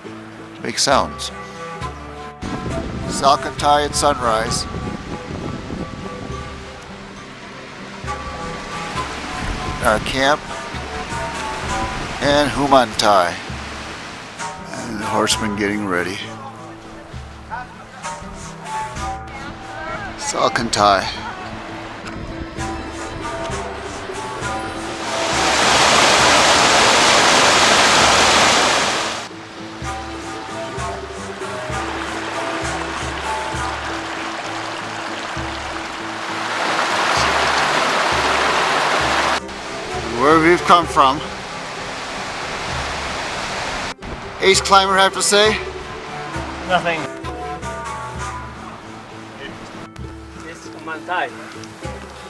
to make sounds. Salcantay at sunrise. Our camp and Humantay. And the horsemen getting ready. Salcantay. Where we've come from. Ace climber have to say? Nothing. It's Humantay.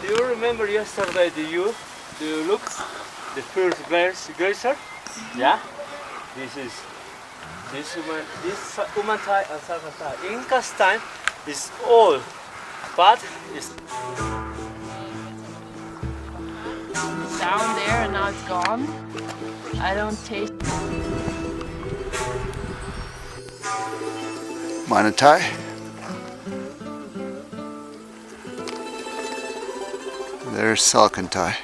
Do you remember yesterday? Do you look the first glacier? Yeah. This Humantay and Salcantay. Inca's time is all, but it's Down there and now it's gone. I don't taste. Manatay. There's Salcantay.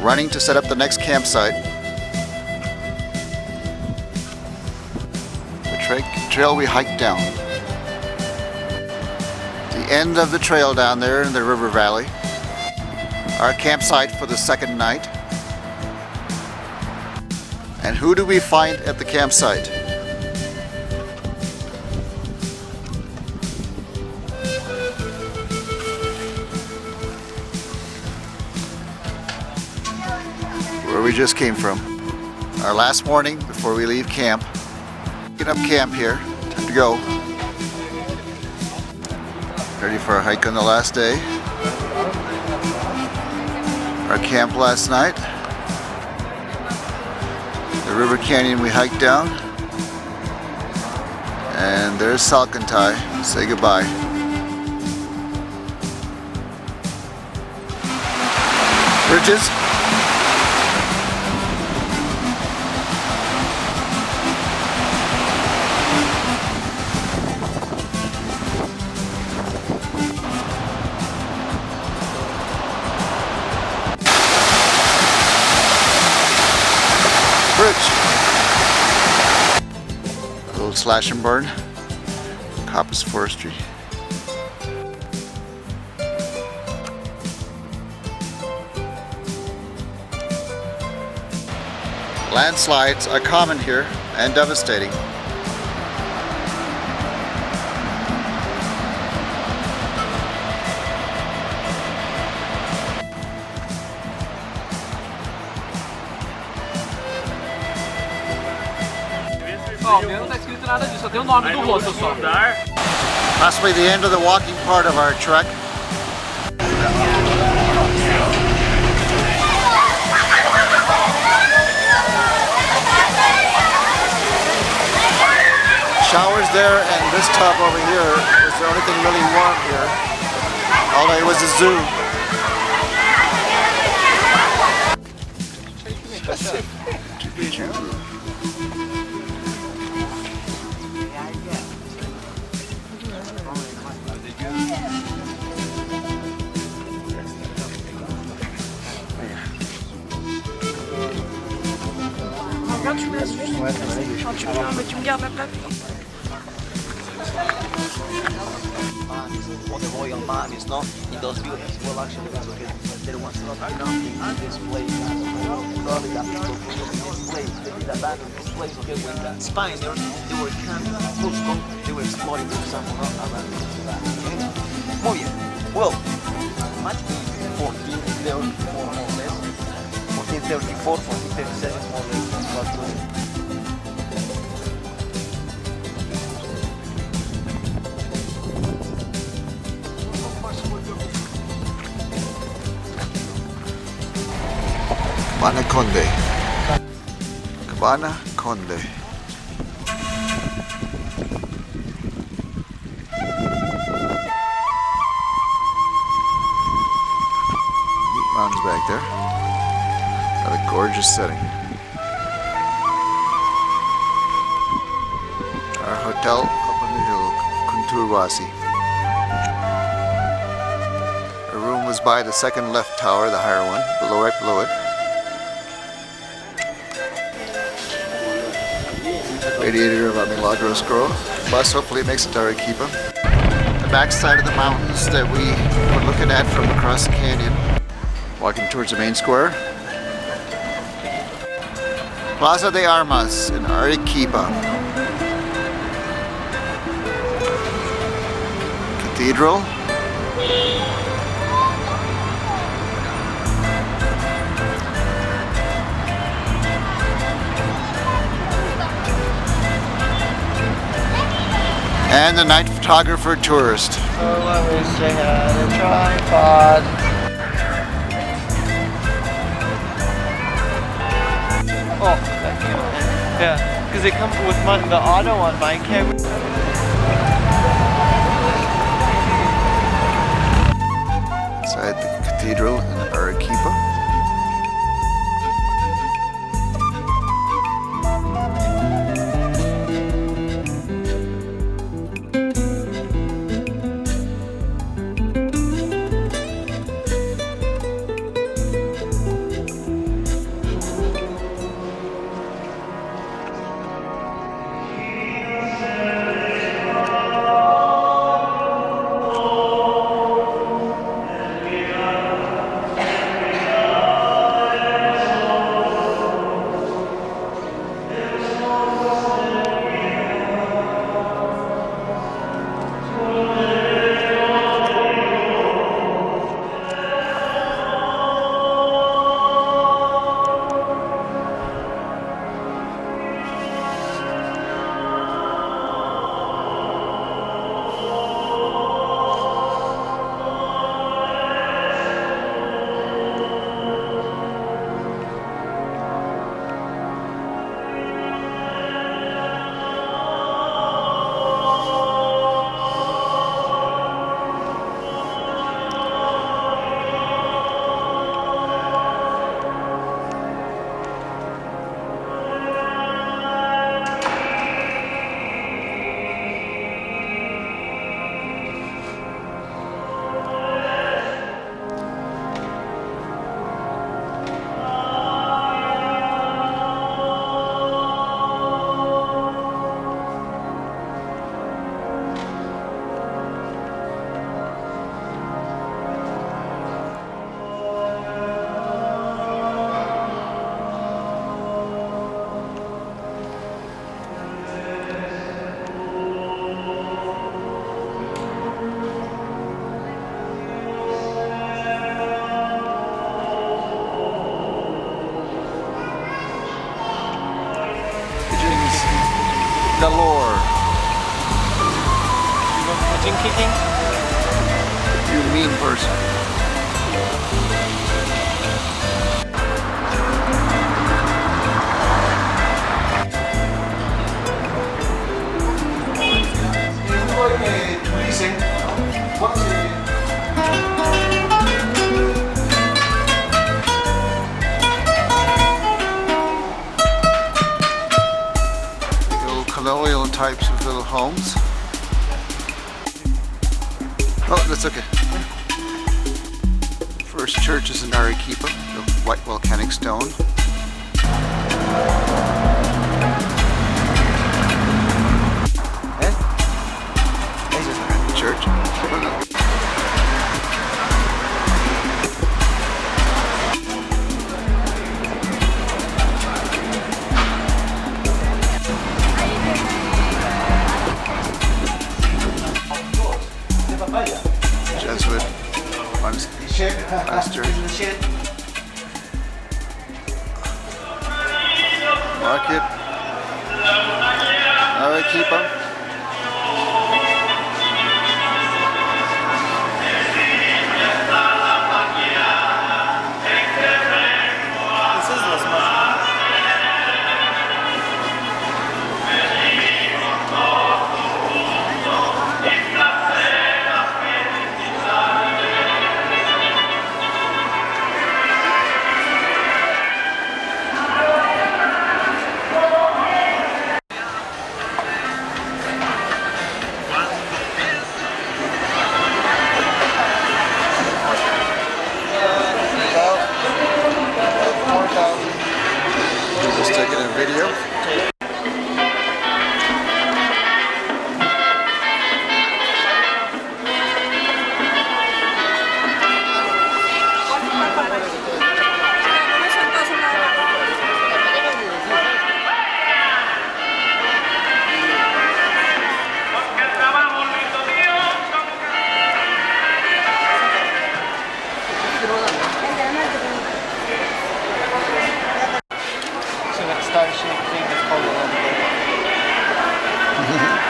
Running to set up the next campsite. The trail we hiked down. The end of the trail down there in the river valley. Our campsite for the second night. And who do we find at the campsite? Where we just came from. Our last morning before we leave camp. Get up camp here. Time to go. Ready for our hike on the last day. Our camp last night. The river canyon we hiked down. And there's Salcantay. Say goodbye. Bridges. Bridge. little slash and burn. Coppice Forestry. Landslides are common here and devastating. Possibly the end of the walking part of our trek. Showers there, and this tub over here was the only thing really warm here. Although it was a zoo. On the royal mummies, no? In those buildings, well, actually, there was not enough in this place. Probably the people who lived in this place, they did abandon this place, okay, when the Spaniards, they were coming to Cuzco, they were exploring for some abandoned that, okay? Muy bien. Well, much in 1434, more or less. 1434, 1437, more or less. Cabana Conde. Cabana Conde. Neat mountains back there. Got a gorgeous setting. Our hotel up on the hill, Kunturwasi. Our room was by the second left tower, the higher one, right below it. Radiator of our Milagros Grove. Bus hopefully makes it to Arequipa. The backside of the mountains that we were looking at from across the canyon. Walking towards the main square. Plaza de Armas in Arequipa. Cathedral. And the night photographer tourist. Oh, I wish I had a tripod. Oh, thank you. Yeah, because it comes with the auto on mine. Can't we? Inside the cathedral in Arequipa. galore. You want pigeon kicking? You mean person. Colonial types of little homes. Oh, that's okay. First church is in Arequipa, the white volcanic stone. Church. Jesuit pastor. Market. Arequipa. Just taking a video.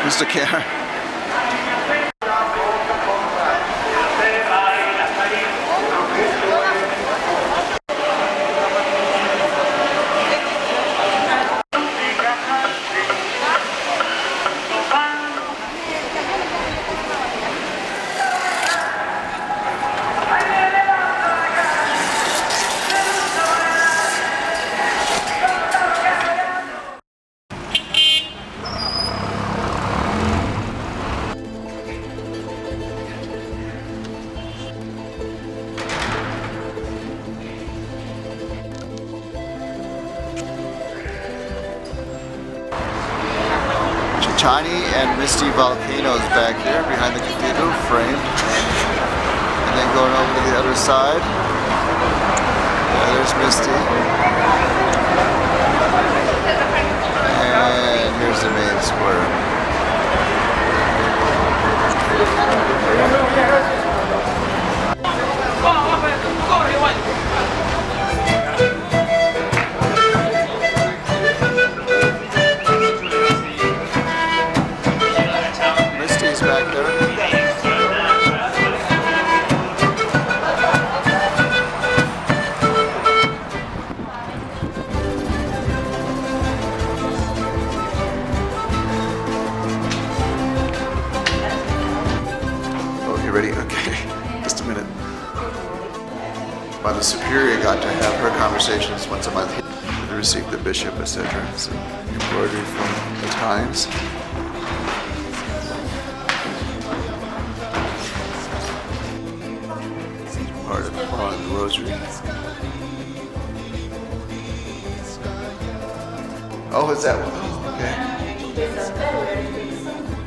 Mr. Care. Tiny and misty volcanoes back here behind the cathedral, framed. And then going over to the other side. Yeah, there's Misty. And here's the main square. Ready? Okay, just a minute. Mother Superior got to have her conversations once a month to receive the bishop, etc. It's embroidery from the Times. Part of the rosary. Oh, is that one? Okay.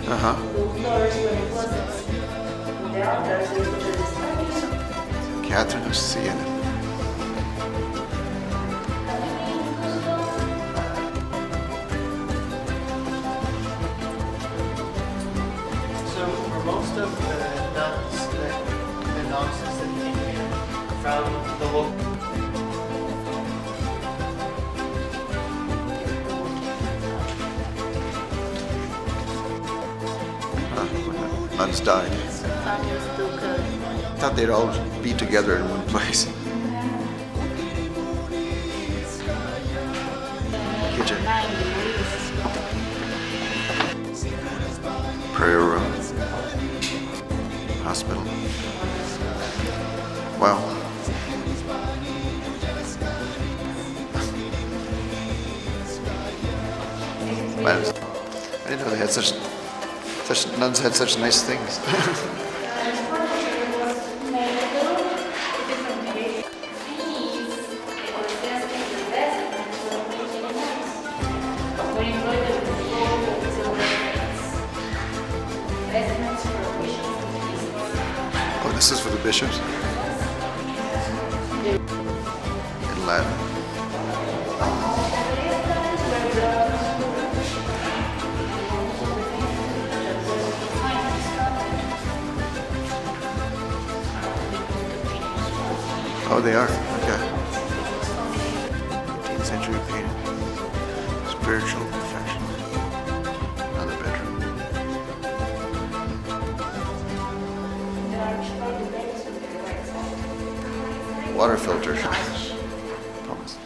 Uh-huh. Catherine of Siena. So for most of the nuns that came here from the local when the nuns died. I thought they'd all be together in one place. Kitchen. Prayer room. Hospital. Wow. I didn't know they had such nuns had such nice things. Oh, this is for the bishops? In Latin. Oh, they are? Okay. 18th century painting. Spiritual perfection. Another bedroom. Water filter. Promise.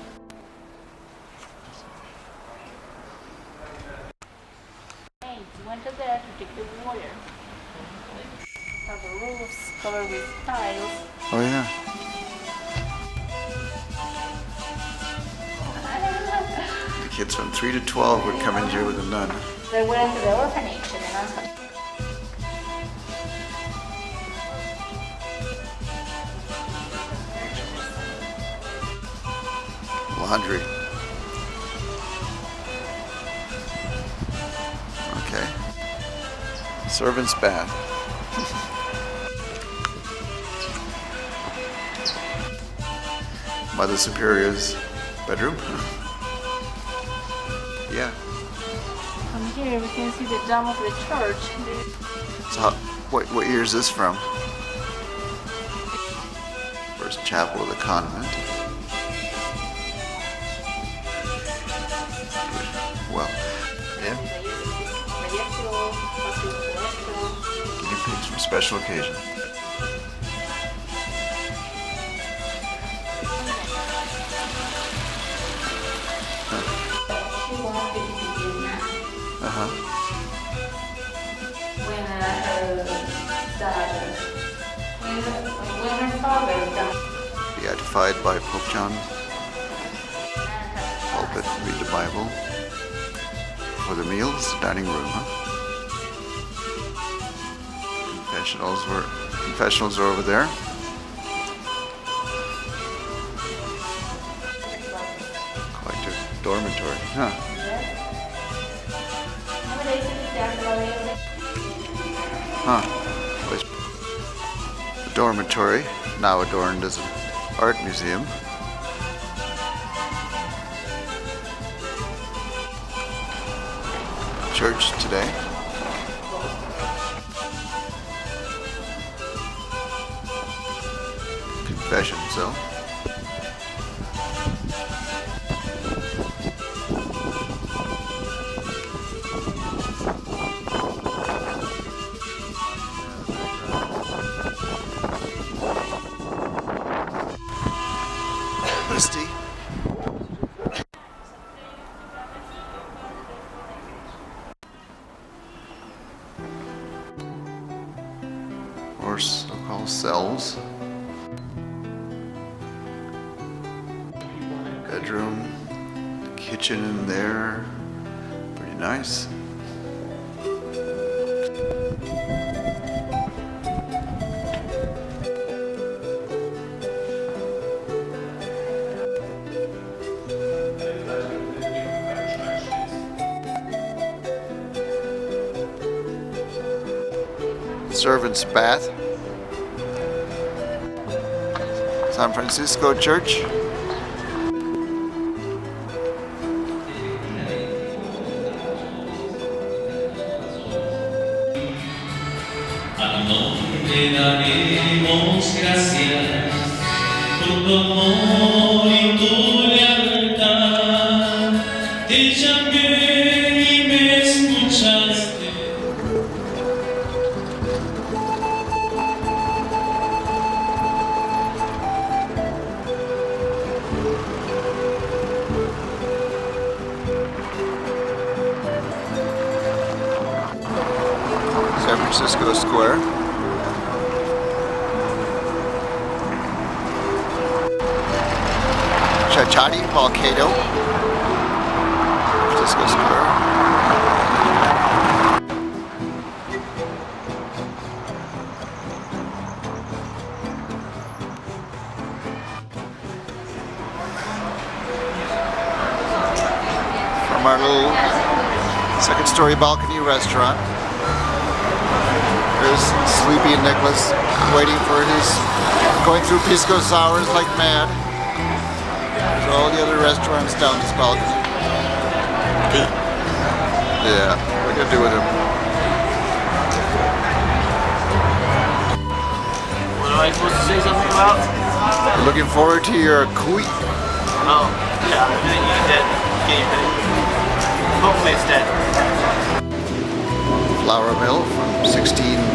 Went to there to take the water. Have the roofs covered with tiles. Oh, yeah. Kids from 3 to 12 would come in here with a nun. They went to the orphanage and then asked them. Laundry. Okay. Servant's bath. Mother Superior's bedroom. Yeah. From here we can see the dome of the church. So, what year is this from? First chapel of the convent. Well, yeah. Guinea pigs for special occasions. When her father died. Beatified by Pope John. Pulpit, read the Bible. For the meals, dining room, Confessionals are over there. Collective dormitory, The dormitory, now adorned as an art museum. Church today. Confession cell. Misty. Or so-called cells. Bedroom, kitchen in there. Pretty nice. Servant's bath. San Francisco Church. Al nombre daremos gracias por tu amor y tu lealtad. Te llamé y me escuchaste. Francisco Square. Chachati Volcano. Francisco Square. From our little second-story balcony restaurant. There's Sleepy and Nicholas waiting for his, going through pisco sours like mad. There's all the other restaurants down this balcony. Yeah, what are you gonna do with him? What am I supposed to say something about? You're looking forward to your kui. Oh, yeah, I'm gonna eat that guinea pig. Hopefully it's dead. Flour mill from 1615.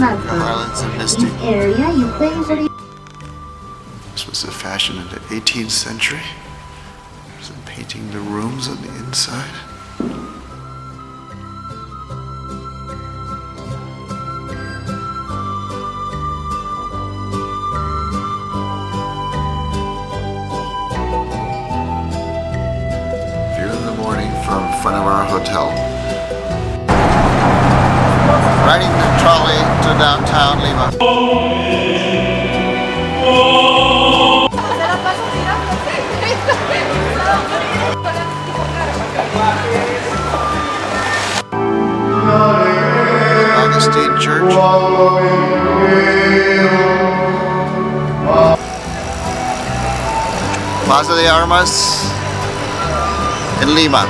Highlands and Misty. Area you pay for it. This was a fashion in the 18th century. There's some painting the rooms on the inside. View in the morning from front of our hotel. Riding the trolley to downtown Lima. Augustine Church. Plaza de Armas in Lima.